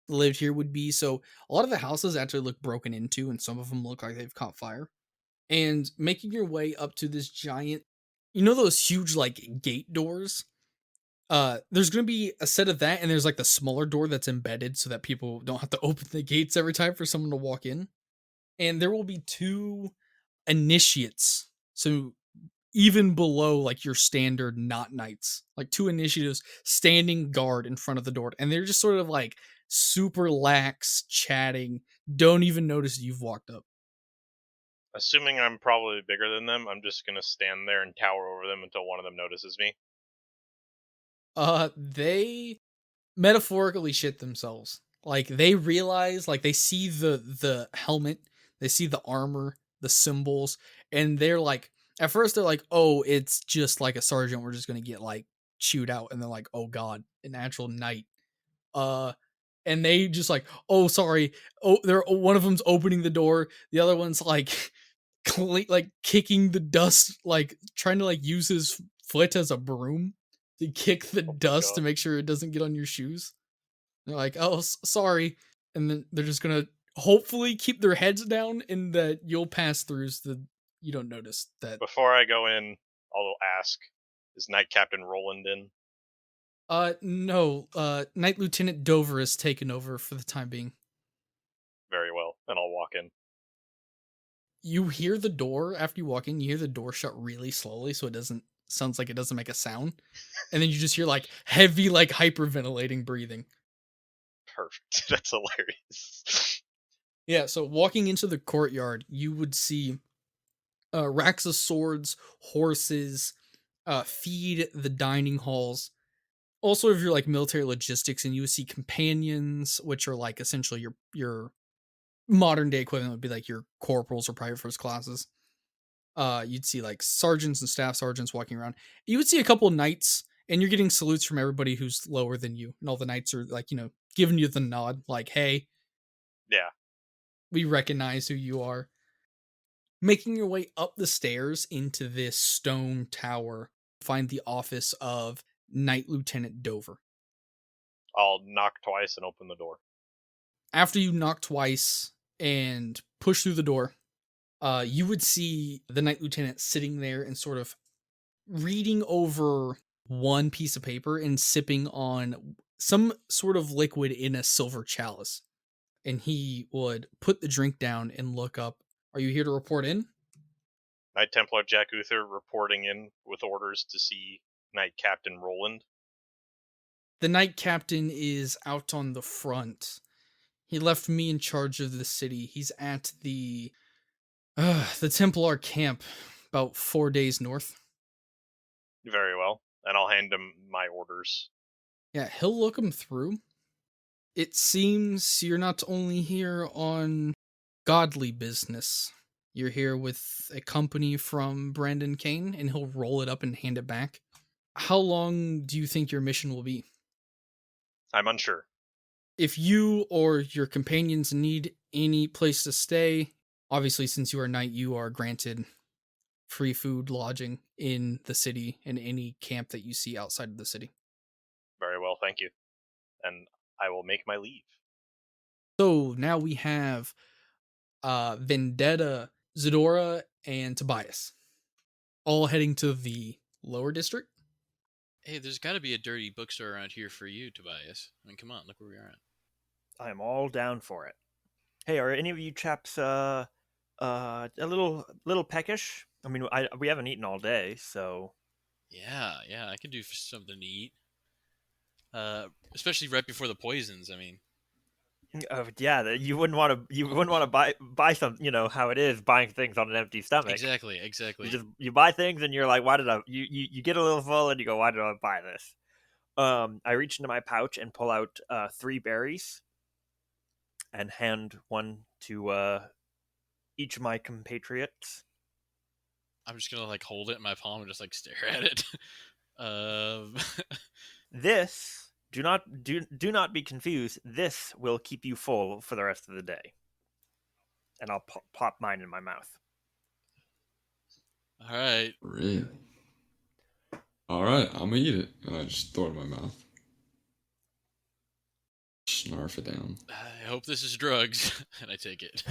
[SPEAKER 1] lived here would be. So a lot of the houses actually look broken into, and some of them look like they've caught fire. And making your way up to this giant, those huge like gate doors? There's gonna be a set of that, and there's like the smaller door that's embedded so that people don't have to open the gates every time for someone to walk in. And there will be 2 initiates, so even below like your standard not knights, like 2 initiatives standing guard in front of the door, and they're just sort of like super lax, chatting, don't even notice you've walked up.
[SPEAKER 2] Assuming I'm probably bigger than them, I'm just gonna stand there and tower over them until one of them notices me.
[SPEAKER 1] They metaphorically shit themselves. Like they realize, like they see the helmet, they see the armor, the symbols, and they're like, at first they're like, oh, it's just like a sergeant, we're just gonna get like chewed out, and they're like, "Oh God, an actual knight." And they just like, "Oh, sorry." Oh, they're one of them's opening the door, the other one's like, like kicking the dust, like trying to like use his foot as a broom to kick the
[SPEAKER 2] Oh my
[SPEAKER 1] dust to
[SPEAKER 2] God.
[SPEAKER 1] make sure it doesn't get on your shoes. They're like, "Oh, sorry," and then they're just gonna hopefully keep their heads down, and that you'll pass through so that you don't notice that.
[SPEAKER 2] Before I go in, I'll ask, is Knight Captain Roland in?
[SPEAKER 1] No, Knight Lieutenant Dover is taken over for the time being.
[SPEAKER 2] Very well. And I'll walk in.
[SPEAKER 1] You hear the door after you walk in. You hear the door shut really slowly, so it doesn't sounds like it doesn't make a sound, and then you just hear like heavy, like hyperventilating breathing.
[SPEAKER 2] Perfect. That's hilarious.
[SPEAKER 1] Yeah, so walking into the courtyard, you would see racks of swords, horses, feed the dining halls. Also, if you're like military logistics, and you would see companions, which are like essentially your modern day equivalent would be like your corporals or private first classes. You'd see like sergeants and staff sergeants walking around. You would see a couple knights, and you're getting salutes from everybody who's lower than you, and all the knights are like, giving you the nod, like, "Hey,
[SPEAKER 2] Yeah.
[SPEAKER 1] we recognize who you are." Making your way up the stairs into this stone tower, find the office of Knight Lieutenant Dover.
[SPEAKER 2] I'll knock twice and open the door.
[SPEAKER 1] After you knock twice and push through the door, you would see the Knight Lieutenant sitting there and sort of reading over one piece of paper and sipping on some sort of liquid in a silver chalice. And he would put the drink down and look up. "Are you here to report in?"
[SPEAKER 2] Knight Templar Jack Uther reporting in with orders to see Knight Captain Roland.
[SPEAKER 1] The Knight Captain is out on the front. He left me in charge of the city. He's at the Templar camp, about 4 days north.
[SPEAKER 2] Very well. And I'll hand him my orders.
[SPEAKER 1] Yeah, he'll look them through. It seems you're not only here on godly business. You're here with a company from Brandon Kane, and he'll roll it up and hand it back. How long do you think your mission will be?
[SPEAKER 2] I'm unsure.
[SPEAKER 1] If you or your companions need any place to stay, obviously, since you are a knight, you are granted free food, lodging in the city and any camp that you see outside of the city.
[SPEAKER 2] Very well, thank you. And I will make my leave.
[SPEAKER 1] So now we have Vendetta, Zudora, and Tobias all heading to the lower district.
[SPEAKER 7] Hey, there's got to be a dirty bookstore around here for you, Tobias. I mean, come on, look where we are at.
[SPEAKER 5] I'm all down for it. Hey, are any of you chaps a little peckish? I mean, we haven't eaten all day, so
[SPEAKER 7] Yeah, I could do something to eat. Especially right before the poisons. I mean,
[SPEAKER 5] yeah, you wouldn't want to buy some. You know how it is buying things on an empty stomach.
[SPEAKER 7] exactly.
[SPEAKER 5] You buy things and you're like, why did I? You get a little full and you go, why did I buy this? I reach into my pouch and pull out 3 berries and hand one to each of my compatriots.
[SPEAKER 7] I'm just gonna like hold it in my palm and just like stare at it.
[SPEAKER 5] This do not be confused. This will keep you full for the rest of the day. And I'll pop mine in my mouth.
[SPEAKER 7] All right.
[SPEAKER 4] Really? Alright, I'm gonna eat it. And I just throw it in my mouth. Snarf it down.
[SPEAKER 7] I hope this is drugs, and I take it.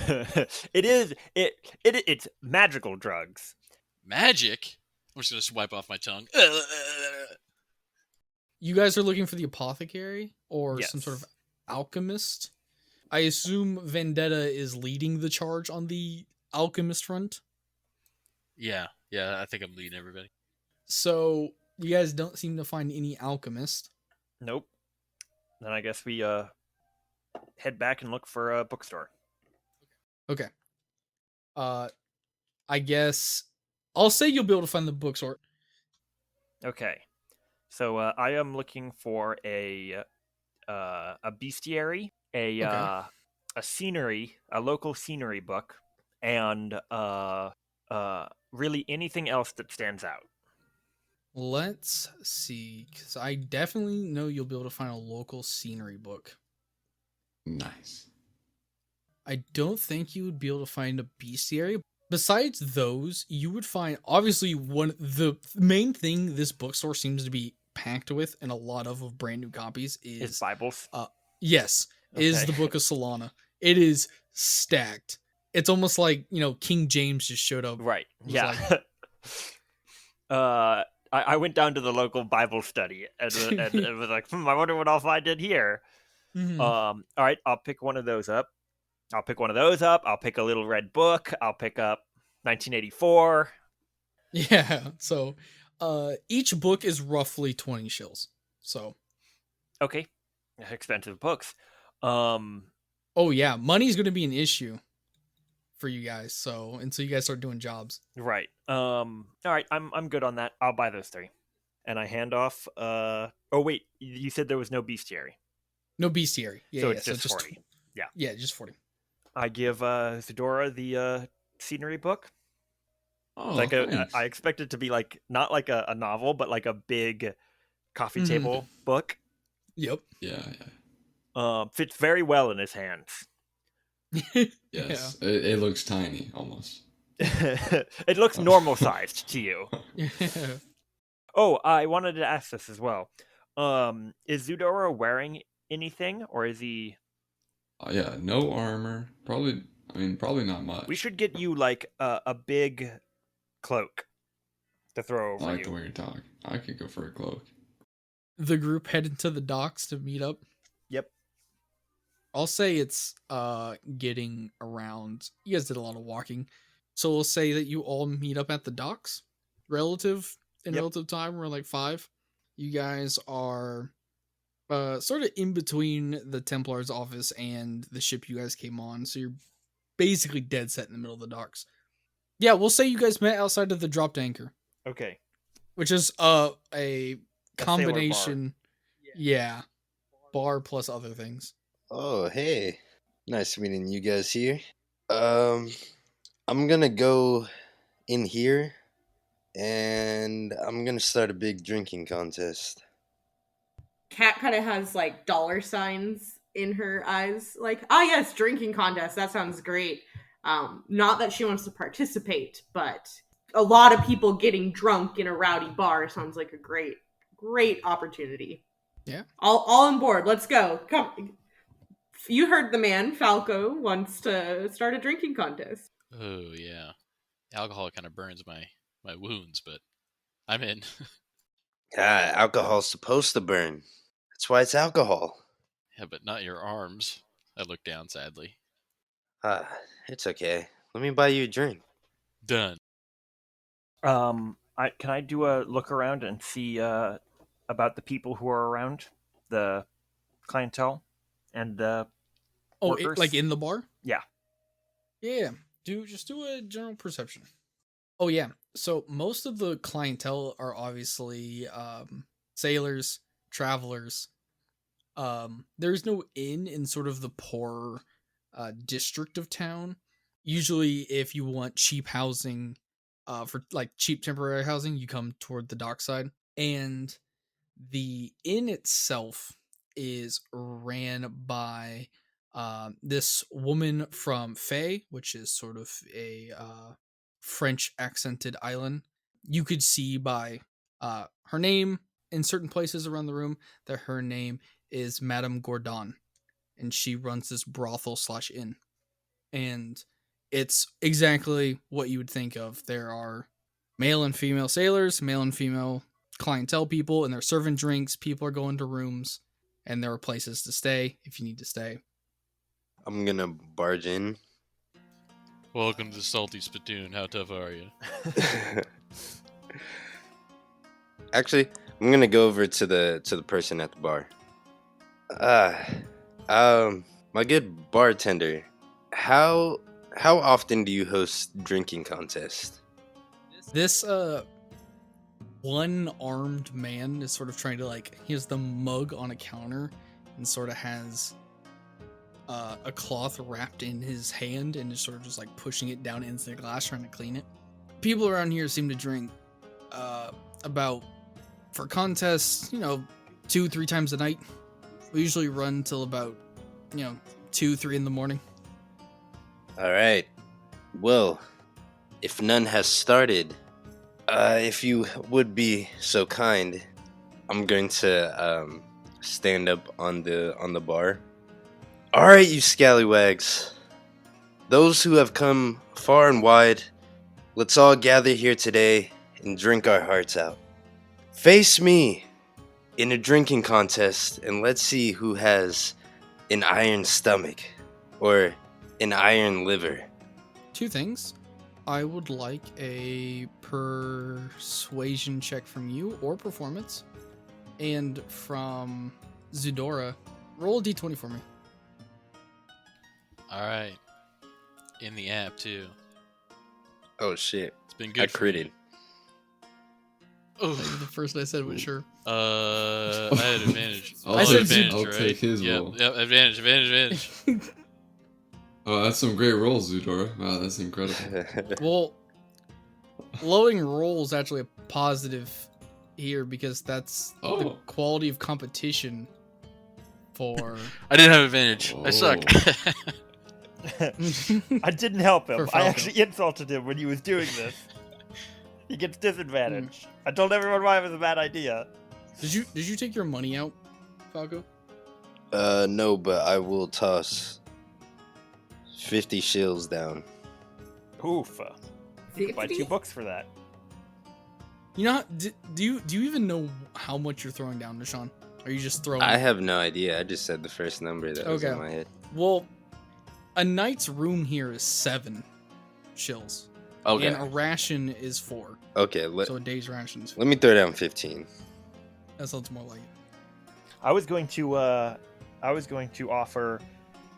[SPEAKER 5] It's magical drugs.
[SPEAKER 7] Magic. I'm just gonna swipe off my tongue.
[SPEAKER 1] You guys are looking for the apothecary or some
[SPEAKER 5] Yes.
[SPEAKER 1] sort of alchemist. I assume Vendetta is leading the charge on the alchemist front.
[SPEAKER 7] Yeah, I think I'm leading everybody.
[SPEAKER 1] So you guys don't seem to find any alchemist.
[SPEAKER 5] Nope. Then I guess we head back and look for a bookstore.
[SPEAKER 1] Okay. I guess I'll say you'll be able to find the bookstore.
[SPEAKER 5] Okay. So I am looking for a bestiary, a scenery, a local scenery book, and really anything else that stands out.
[SPEAKER 1] Let's see, because I definitely know you'll be able to find a local scenery book.
[SPEAKER 4] Nice.
[SPEAKER 1] I don't think you would be able to find a bestiary. Besides those, you would find, obviously, the main thing this bookstore seems to be packed with, and a lot of brand new copies
[SPEAKER 5] Is Bibles?
[SPEAKER 1] Yes, is
[SPEAKER 5] Okay.
[SPEAKER 1] the Book of Solana. It is stacked. It's almost like, King James just showed up.
[SPEAKER 5] Right.
[SPEAKER 1] It's
[SPEAKER 5] Yeah. I went down to the local Bible study and it was like, I wonder what I'll find in here.
[SPEAKER 1] Mhm.
[SPEAKER 5] All right, I'll pick one of those up. I'll pick a little red book. I'll pick up 1984.
[SPEAKER 1] Yeah, so each book is roughly 20 shills. So,
[SPEAKER 5] Okay, expensive books.
[SPEAKER 1] oh yeah, money's going to be an issue for you guys. So, until you guys start doing jobs.
[SPEAKER 5] Right. All right, I'm good on that. I'll buy those 3. And I hand off oh wait, you said there was no bestiary.
[SPEAKER 1] No bestiary. Yeah,
[SPEAKER 5] So
[SPEAKER 1] yeah,
[SPEAKER 5] it's just 40. Yeah.
[SPEAKER 1] Yeah, just 40.
[SPEAKER 5] I give Zudora the scenery book.
[SPEAKER 4] Oh,
[SPEAKER 5] Like
[SPEAKER 4] thanks.
[SPEAKER 5] I expect it to be like not like a novel, but like a big coffee
[SPEAKER 1] Mhm.
[SPEAKER 5] table book.
[SPEAKER 1] Yep.
[SPEAKER 4] Yeah.
[SPEAKER 5] Fits very well in his hands.
[SPEAKER 4] Yes. It looks tiny, almost.
[SPEAKER 5] It looks normal sized to you.
[SPEAKER 1] Yeah.
[SPEAKER 5] Oh, I wanted to ask this as well. Is Zudora wearing anything, or is he?
[SPEAKER 4] Yeah, no armor. Probably not much.
[SPEAKER 5] We should get you like a big cloak to throw
[SPEAKER 4] I
[SPEAKER 5] over
[SPEAKER 4] like the
[SPEAKER 5] you.
[SPEAKER 4] way you're talking. I could go for a cloak.
[SPEAKER 1] The group headed to the docks to meet up.
[SPEAKER 5] Yep.
[SPEAKER 1] I'll say it's getting around. You guys did a lot of walking. So we'll say that you all meet up at the docks. Relative time, we're like 5. You guys are sort of in between the Templar's office and the ship you guys came on. So you're basically dead set in the middle of the docks. Yeah, we'll say you guys met outside of the dropped anchor,
[SPEAKER 5] Okay.
[SPEAKER 1] which is a
[SPEAKER 5] sailor bar.
[SPEAKER 1] combination. Yeah, bar plus other things.
[SPEAKER 6] Oh, hey. Nice meeting you guys here. I'm gonna go in here and I'm gonna start a big drinking contest.
[SPEAKER 3] Kat kind of has like dollar signs in her eyes, like, ah, yes, drinking contest. That sounds great. Not that she wants to participate, but a lot of people getting drunk in a rowdy bar sounds like a great opportunity.
[SPEAKER 1] Yeah.
[SPEAKER 3] All on board. Let's go. Come. You heard the man. Falco wants to start a drinking contest.
[SPEAKER 7] Oh yeah, alcohol kind of burns my wounds, but I'm in.
[SPEAKER 6] Alcohol's supposed to burn. That's why it's alcohol.
[SPEAKER 7] Yeah, but not your arms. I look down sadly.
[SPEAKER 6] It's okay. Let me buy you a drink.
[SPEAKER 7] Done.
[SPEAKER 5] Can I do a look around and see about the people who are around, the clientele, and the
[SPEAKER 1] Oh,
[SPEAKER 5] workers?
[SPEAKER 1] like in the bar?
[SPEAKER 5] Yeah.
[SPEAKER 1] Yeah. Just do a general perception. Oh yeah. So most of the clientele are obviously sailors, travelers. There's no inn in sort of the poorer district of town. Usually if you want cheap housing, for like cheap temporary housing, you come toward the dockside. And the inn itself is ran by this woman from Faye, which is sort of a French accented island. You could see by her name in certain places around the room that her name is Madame Gordon, and she runs this brothel / inn. And it's exactly what you would think of. There are male and female sailors, male and female clientele people, and they're serving drinks. People are going to rooms, and there are places to stay if you need to stay.
[SPEAKER 6] I'm gonna barge in.
[SPEAKER 7] Welcome to Salty Spittoon. How tough are you?
[SPEAKER 6] Actually, I'm gonna go over to the person at the bar. My good bartender, how often do you host drinking contests?
[SPEAKER 1] This one armed man is sort of trying to, like, he has the mug on a counter and sort of has a cloth wrapped in his hand and is sort of just like pushing it down into the glass trying to clean it. People around here seem to drink about for contests, 2-3 times a night. We usually run till about, 2-3 in the morning.
[SPEAKER 6] All right. Well, if none has started, if you would be so kind, I'm going to stand up on the bar. All right, you scallywags. Those who have come far and wide, let's all gather here today and drink our hearts out. Face me in a drinking contest, and let's see who has an iron stomach or an iron liver.
[SPEAKER 1] 2 things. I would like a persuasion check from you or performance. And from Zudora, roll a d20 for me.
[SPEAKER 7] All right. In the app too.
[SPEAKER 6] Oh shit!
[SPEAKER 7] It's been good.
[SPEAKER 6] I critted.
[SPEAKER 7] Oh,
[SPEAKER 1] The first I said was sure.
[SPEAKER 7] I had advantage.
[SPEAKER 4] I'll
[SPEAKER 1] I said
[SPEAKER 7] advantage,
[SPEAKER 4] I'll
[SPEAKER 7] right?
[SPEAKER 4] take his
[SPEAKER 7] Yep,
[SPEAKER 4] roll.
[SPEAKER 7] Yep, advantage.
[SPEAKER 4] Oh, that's some great rolls, Zudora. Wow, that's incredible.
[SPEAKER 1] Well, lowering roll is actually a positive here because that's the
[SPEAKER 4] Oh.
[SPEAKER 1] quality of competition for.
[SPEAKER 7] I didn't have advantage. I suck.
[SPEAKER 5] I didn't help him.
[SPEAKER 1] For
[SPEAKER 5] I
[SPEAKER 1] Falco.
[SPEAKER 5] actually insulted him when he was doing this. He gets disadvantage. I told everyone why it was a bad idea.
[SPEAKER 1] Did you take your money out, Falco?
[SPEAKER 6] No, but I will toss 50 shills down.
[SPEAKER 5] Oof. You could buy 2
[SPEAKER 3] 50?
[SPEAKER 5] books for that.
[SPEAKER 1] You know, do you even know how much you're throwing down, Deshaun? Are you just throwing?
[SPEAKER 6] I have no idea. I just said the first number that was in
[SPEAKER 1] Okay.
[SPEAKER 6] my head.
[SPEAKER 1] Well, a night's room here is 7 shills,
[SPEAKER 6] Okay.
[SPEAKER 1] and a ration is 4.
[SPEAKER 6] Okay.
[SPEAKER 1] So a day's ration is 4.
[SPEAKER 6] Let me throw down 15.
[SPEAKER 1] That sounds more like it.
[SPEAKER 5] I was going to offer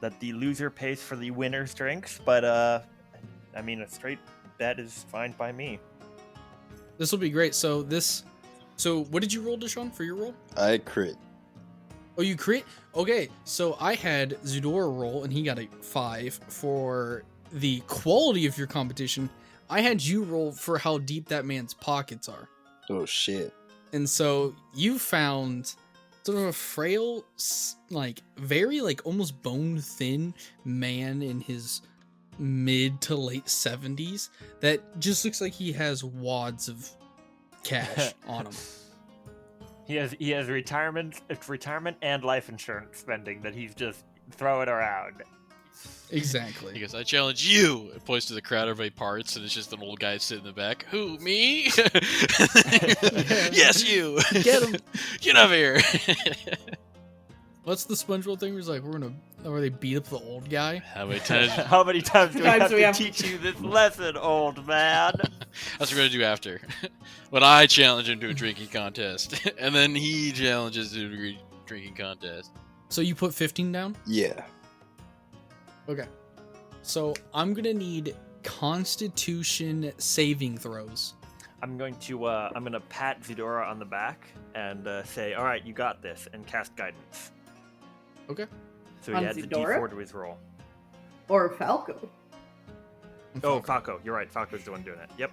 [SPEAKER 5] that the loser pays for the winner's drinks, but I mean a straight bet is fine by me.
[SPEAKER 1] This will be great. So what did you roll, Deshaun, for your roll?
[SPEAKER 6] I crit.
[SPEAKER 1] Oh, you crit? Okay, so I had Zudora roll, and he got a 5 for the quality of your competition. I had you roll for how deep that man's pockets are.
[SPEAKER 6] Oh shit.
[SPEAKER 1] And so you found sort of a frail, very, almost bone-thin man in his mid to late 70s that just looks like he has wads of cash on him.
[SPEAKER 5] He has retirement and life insurance spending that he's just throwing around.
[SPEAKER 1] Exactly.
[SPEAKER 7] He goes, I challenge you. It points to the crowd, everybody parts, and it's just an old guy sitting in the back. Who, me? Yes, you.
[SPEAKER 1] Get him.
[SPEAKER 7] Get over here.
[SPEAKER 1] What's the SpongeBob thing where he's like, where they beat up the old guy?
[SPEAKER 7] How many times?
[SPEAKER 5] How many times do we
[SPEAKER 3] Times
[SPEAKER 5] have
[SPEAKER 3] do we
[SPEAKER 5] to
[SPEAKER 3] have-
[SPEAKER 5] teach you this lesson, old man?
[SPEAKER 7] That's what we're going to do after. When I challenge him to a drinking contest, and then he challenges to a drinking contest.
[SPEAKER 1] So you put 15 down?
[SPEAKER 6] Yeah.
[SPEAKER 1] Okay. So I'm going to need Constitution saving throws.
[SPEAKER 5] I'm going to pat Zudora on the back and say, "All right, you got this," and cast guidance.
[SPEAKER 1] Okay.
[SPEAKER 5] So he
[SPEAKER 3] On
[SPEAKER 5] adds a
[SPEAKER 3] Zudora?
[SPEAKER 5] D4 to his roll.
[SPEAKER 3] Or Falco.
[SPEAKER 5] Oh, Falco. You're right. Falco's the one doing it. Yep.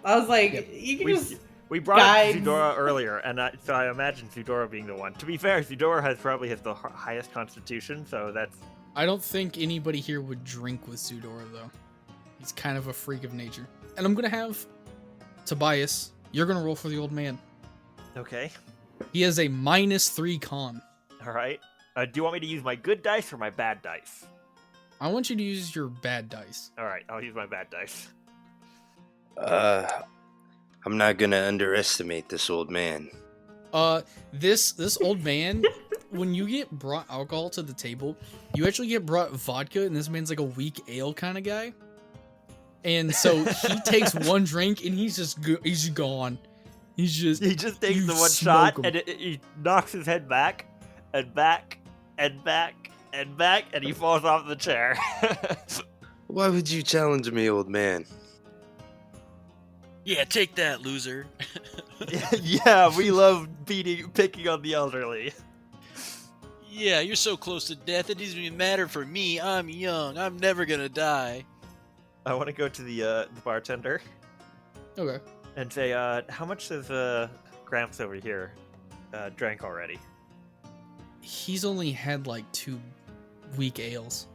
[SPEAKER 3] I was like,
[SPEAKER 1] Yep.
[SPEAKER 3] you can
[SPEAKER 5] We,
[SPEAKER 3] just.
[SPEAKER 5] we brought
[SPEAKER 3] guides.
[SPEAKER 5] up Zudora earlier, and so I imagine Zudora being the one. To be fair, Zudora probably has the highest constitution, so that's...
[SPEAKER 1] I don't think anybody here would drink with Zudora, though. He's kind of a freak of nature. And I'm going to have Tobias. You're going to roll for the old man.
[SPEAKER 5] Okay.
[SPEAKER 1] He has a -3 con.
[SPEAKER 5] All right. Do you want me to use my good dice or my bad dice?
[SPEAKER 1] I want you to use your bad dice.
[SPEAKER 5] All right, I'll use my bad dice.
[SPEAKER 6] I'm not gonna underestimate this old man.
[SPEAKER 1] This old man, when you get brought alcohol to the table, you actually get brought vodka, and this man's like a weak ale kind of guy. And so he takes one drink, and he's just gone. He just
[SPEAKER 5] takes
[SPEAKER 1] you
[SPEAKER 5] the one
[SPEAKER 1] smoke
[SPEAKER 5] shot,
[SPEAKER 1] him.
[SPEAKER 5] and he knocks his head back, and back, and back, and back, and he falls off the chair.
[SPEAKER 6] Why would you challenge me, old man?
[SPEAKER 7] Yeah, take that, loser.
[SPEAKER 5] Yeah, we love picking on the elderly.
[SPEAKER 7] Yeah, you're so close to death, it doesn't even matter for me. I'm young. I'm never gonna die.
[SPEAKER 5] I want to go to the bartender
[SPEAKER 1] Okay.
[SPEAKER 5] and say, how much does Gramps over here drank already.
[SPEAKER 1] He's only had like 2 weak ales.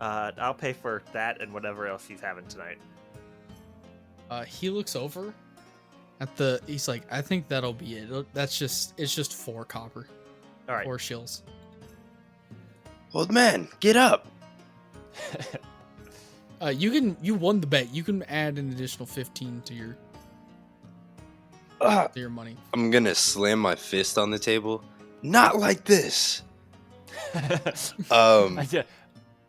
[SPEAKER 5] I'll pay for that and whatever else he's having tonight.
[SPEAKER 1] He looks over at he's like, I think that'll be it. It's just 4 copper.
[SPEAKER 5] All right.
[SPEAKER 1] 4 shills.
[SPEAKER 6] Old man, get up.
[SPEAKER 1] You won the bet. You can add an additional 15 to your money.
[SPEAKER 6] I'm gonna slam my fist on the table. Not like this.
[SPEAKER 5] And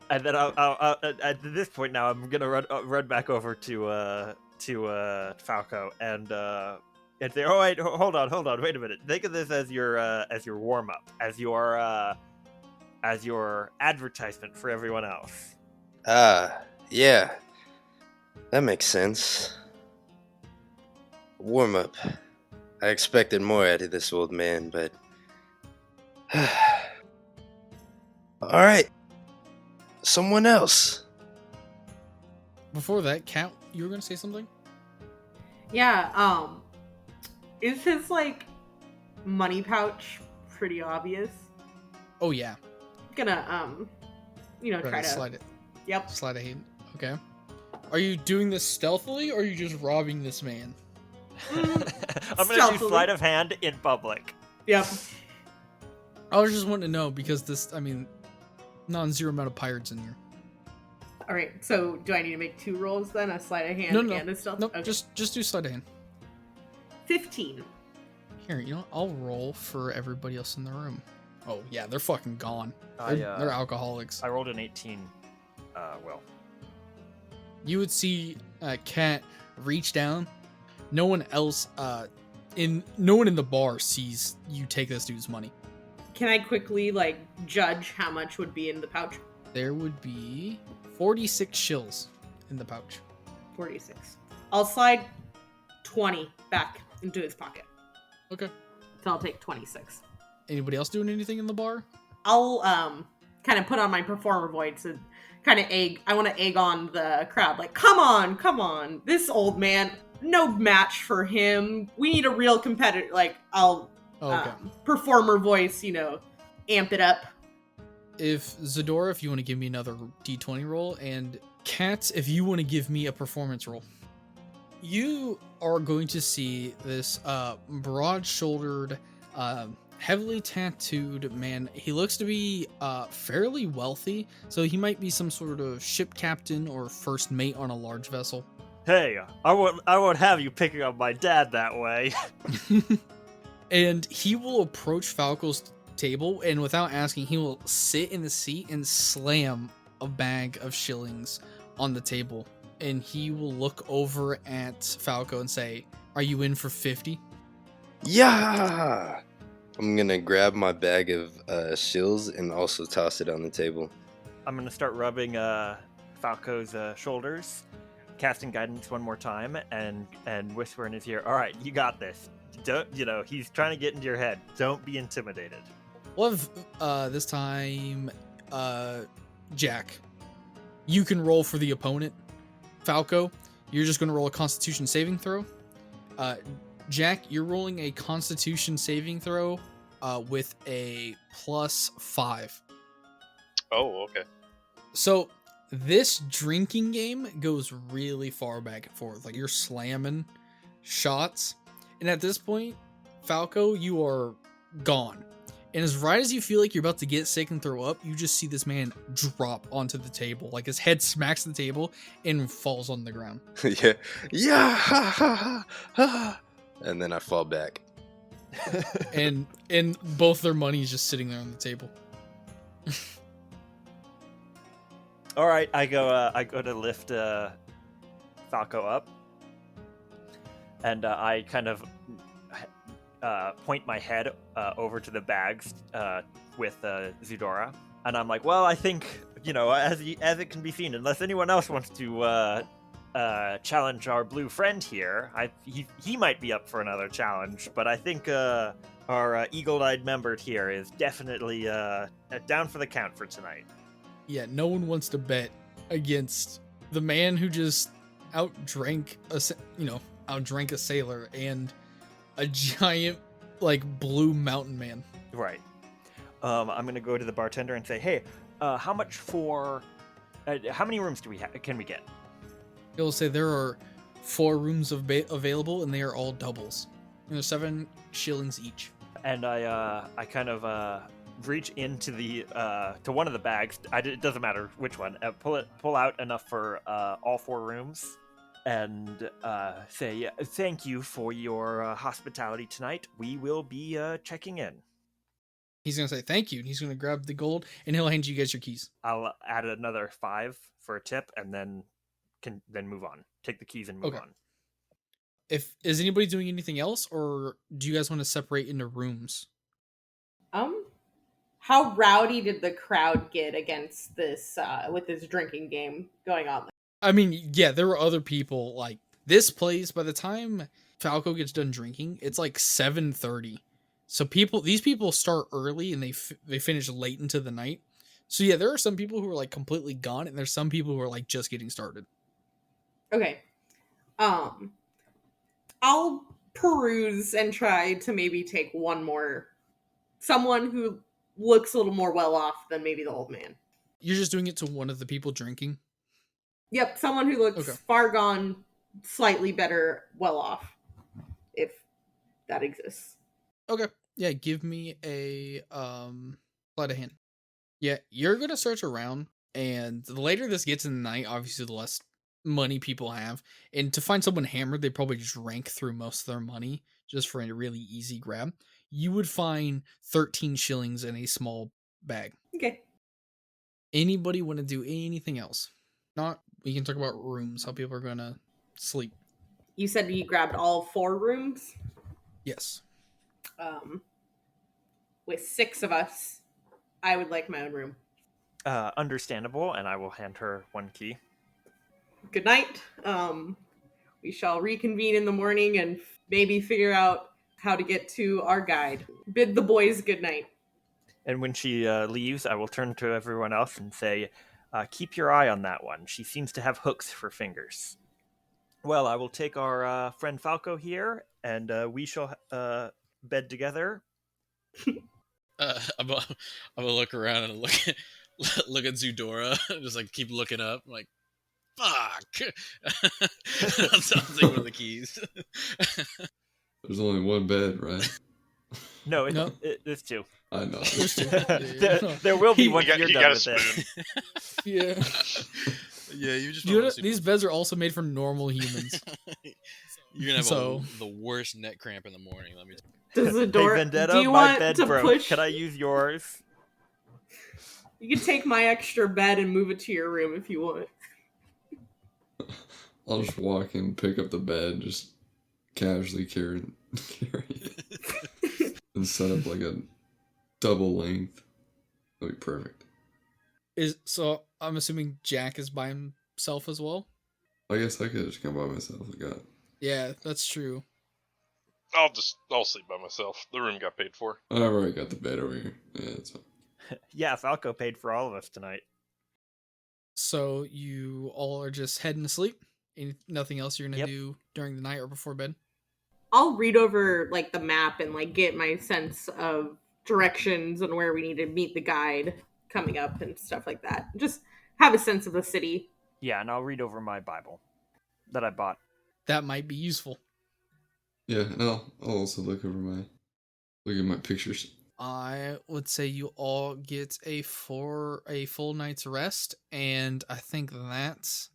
[SPEAKER 5] then I'll at this point now I'm gonna run back over to Falco and say, oh wait, hold on, wait a minute. Think of this as your warm up, as your advertisement for everyone else.
[SPEAKER 6] Yeah, that makes sense. Warm up. I expected more out of this old man, but all right. Someone else.
[SPEAKER 1] Before that, Kat, you were gonna say something?
[SPEAKER 3] Yeah, is his, like, money pouch pretty obvious?
[SPEAKER 1] Oh yeah.
[SPEAKER 3] Gonna, try to...
[SPEAKER 1] slide it.
[SPEAKER 3] Yep.
[SPEAKER 1] Slide a hand. Okay. Are you doing this stealthily, or are you just robbing this man?
[SPEAKER 5] I'm gonna do
[SPEAKER 3] Stealthily.
[SPEAKER 5] sleight of hand in public.
[SPEAKER 3] Yep.
[SPEAKER 1] I was just wanting to know because non-zero amount of pirates in here.
[SPEAKER 3] All right, so do I need to make 2 rolls then? A sleight of hand
[SPEAKER 1] No.
[SPEAKER 3] and a stealth?
[SPEAKER 1] Nope.
[SPEAKER 3] Okay.
[SPEAKER 1] Just do sleight of hand.
[SPEAKER 3] 15.
[SPEAKER 1] Here, I'll roll for everybody else in the room. Oh yeah, they're fucking gone.
[SPEAKER 5] I,
[SPEAKER 1] They're alcoholics.
[SPEAKER 5] I rolled an 18. Well,
[SPEAKER 1] You would see Kat reach down. No one else no one in the bar sees you take this dude's money.
[SPEAKER 3] Can I quickly, like, judge how much would be in the pouch?
[SPEAKER 1] There would be 46 shills in the pouch.
[SPEAKER 3] 46. I'll slide 20 back into his pocket.
[SPEAKER 1] Okay.
[SPEAKER 3] So I'll take 26.
[SPEAKER 1] Anybody else doing anything in the bar?
[SPEAKER 3] I'll kind of put on my performer voice and kind of I want to egg on the crowd. Like, come on. This old man, no match for him. We need a real competitor. Like, I'll performer voice, amp it up.
[SPEAKER 1] If Zudora, if you want to give me another d20 roll, and Kat, if you want to give me a performance roll. You are going to see this broad-shouldered, heavily tattooed man. He looks to be fairly wealthy, so he might be some sort of ship captain or first mate on a large vessel.
[SPEAKER 5] hey, I won't have you picking up my dad that way.
[SPEAKER 1] And he will approach Falco's table, and without asking, he will sit in the seat and slam a bag of shillings on the table. And he will look over at Falco and say, "Are you in for 50?"
[SPEAKER 6] Yeah! I'm gonna grab my bag of shills and also toss it on the table.
[SPEAKER 5] I'm gonna start rubbing Falco's shoulders, casting guidance one more time, and whisper in his ear, "All right, you got this. Don't he's trying to get into your head. Don't be intimidated."
[SPEAKER 1] We'll have this time, Jack. You can roll for the opponent. Falco, you're just going to roll a Constitution saving throw. Jack, you're rolling a Constitution saving throw with a +5.
[SPEAKER 2] Oh, okay.
[SPEAKER 1] So this drinking game goes really far back and forth. Like, you're slamming shots. And at this point, Falco, you are gone. And right as you feel like you're about to get sick and throw up, you just see this man drop onto the table. Like, his head smacks the table and falls on the ground.
[SPEAKER 6] Yeah, ha, ha, ha, ha. And then I fall back.
[SPEAKER 1] and both their money is just sitting there on the table.
[SPEAKER 5] All right, I go to lift Falco up, and I kind of point my head over to the bags with Zudora, and I'm like, "Well, I think as it can be seen, unless anyone else wants to challenge our blue friend here, he might be up for another challenge, but I think our eagle-eyed member here is definitely down for the count for tonight."
[SPEAKER 1] Yeah, no one wants to bet against the man who just outdrank a sailor and a giant like blue mountain man.
[SPEAKER 5] Right. I'm gonna go to the bartender and say, "Hey, how much for? How many rooms can we get?"
[SPEAKER 1] He'll say there are 4 rooms available, and they are all doubles. And they're 7 shillings each.
[SPEAKER 5] And I kind of reach into the to one of the bags. It doesn't matter which one. Pull out enough for all 4 rooms, and say thank you for your hospitality tonight. We will be checking in.
[SPEAKER 1] He's gonna say thank you, and he's gonna grab the gold, and he'll hand you guys your keys.
[SPEAKER 5] I'll add another 5 for a tip, and then move on. Take the keys and move on.
[SPEAKER 1] Is anybody doing anything else, or do you guys want to separate into rooms?
[SPEAKER 3] How rowdy did the crowd get against this with this drinking game going on?
[SPEAKER 1] I mean, yeah, there were other people. Like, this place, by the time Falco gets done drinking, it's like 7:30. So these people start early and they finish late into the night. So yeah, there are some people who are like completely gone, and there's some people who are like just getting started.
[SPEAKER 3] Okay. I'll peruse and try to maybe take someone who looks a little more well off than maybe the old man.
[SPEAKER 1] You're just doing it to one of the people drinking?
[SPEAKER 3] Yep, someone who looks far gone, slightly better, well off, if that exists.
[SPEAKER 1] Okay. Yeah, give me a sleight of hand. Yeah, you're gonna search around, and the later this gets in the night, obviously the less money people have. And to find someone hammered, they probably just rank through most of their money just for a really easy grab. You would find 13 shillings in a small bag.
[SPEAKER 3] Okay.
[SPEAKER 1] Anybody want to do anything else? Not, we can talk about rooms, how people are gonna sleep.
[SPEAKER 3] You said you grabbed all 4 rooms?
[SPEAKER 1] Yes.
[SPEAKER 3] With 6 of us, I would like my own room.
[SPEAKER 5] Understandable, and I will hand her 1 key.
[SPEAKER 3] Good night. We shall reconvene in the morning and maybe figure out how to get to our guide. Bid the boys good night.
[SPEAKER 5] And when she leaves, I will turn to everyone else and say, keep your eye on that one. She seems to have hooks for fingers. Well, I will take our friend Falco here, and we shall bed together.
[SPEAKER 7] I'm gonna look around and look at Zudora, just like keep looking up, I'm like, fuck. I'm taking one of the keys.
[SPEAKER 4] There's only one bed, right?
[SPEAKER 5] No, it's 2.
[SPEAKER 4] I know.
[SPEAKER 5] There will be one.
[SPEAKER 2] You got a spoon.
[SPEAKER 1] Yeah.
[SPEAKER 7] Yeah,
[SPEAKER 1] these beds are also made for normal humans.
[SPEAKER 7] You're gonna have the worst neck cramp in the morning. Let me.
[SPEAKER 3] Does the
[SPEAKER 5] Hey,
[SPEAKER 3] door?
[SPEAKER 5] Vendetta,
[SPEAKER 3] do you
[SPEAKER 5] my
[SPEAKER 3] want
[SPEAKER 5] bed
[SPEAKER 3] to
[SPEAKER 5] broke.
[SPEAKER 3] push?
[SPEAKER 5] Can I use yours?
[SPEAKER 3] You can take my extra bed and move it to your room if you want.
[SPEAKER 4] I'll just walk in, pick up the bed, just casually carry it, and set up like a double length. That'd be perfect.
[SPEAKER 1] So I'm assuming Jack is by himself as well?
[SPEAKER 4] I guess I could just come by myself.
[SPEAKER 1] Yeah, that's true.
[SPEAKER 2] I'll sleep by myself. The room got paid for.
[SPEAKER 4] I've already got the bed over here. Yeah, that's fine.
[SPEAKER 5] Yeah, Falco paid for all of us tonight.
[SPEAKER 1] So you all are just heading to sleep? Nothing else you're gonna do during the night or before bed?
[SPEAKER 3] I'll read over like the map and like get my sense of directions and where we need to meet the guide coming up and stuff like that. Just have a sense of the city.
[SPEAKER 5] Yeah, and I'll read over my Bible that I bought.
[SPEAKER 1] That might be useful.
[SPEAKER 4] Yeah, and I'll also look at my pictures.
[SPEAKER 1] I would say you all get a full night's rest, and I think that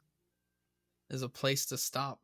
[SPEAKER 1] is a place to stop.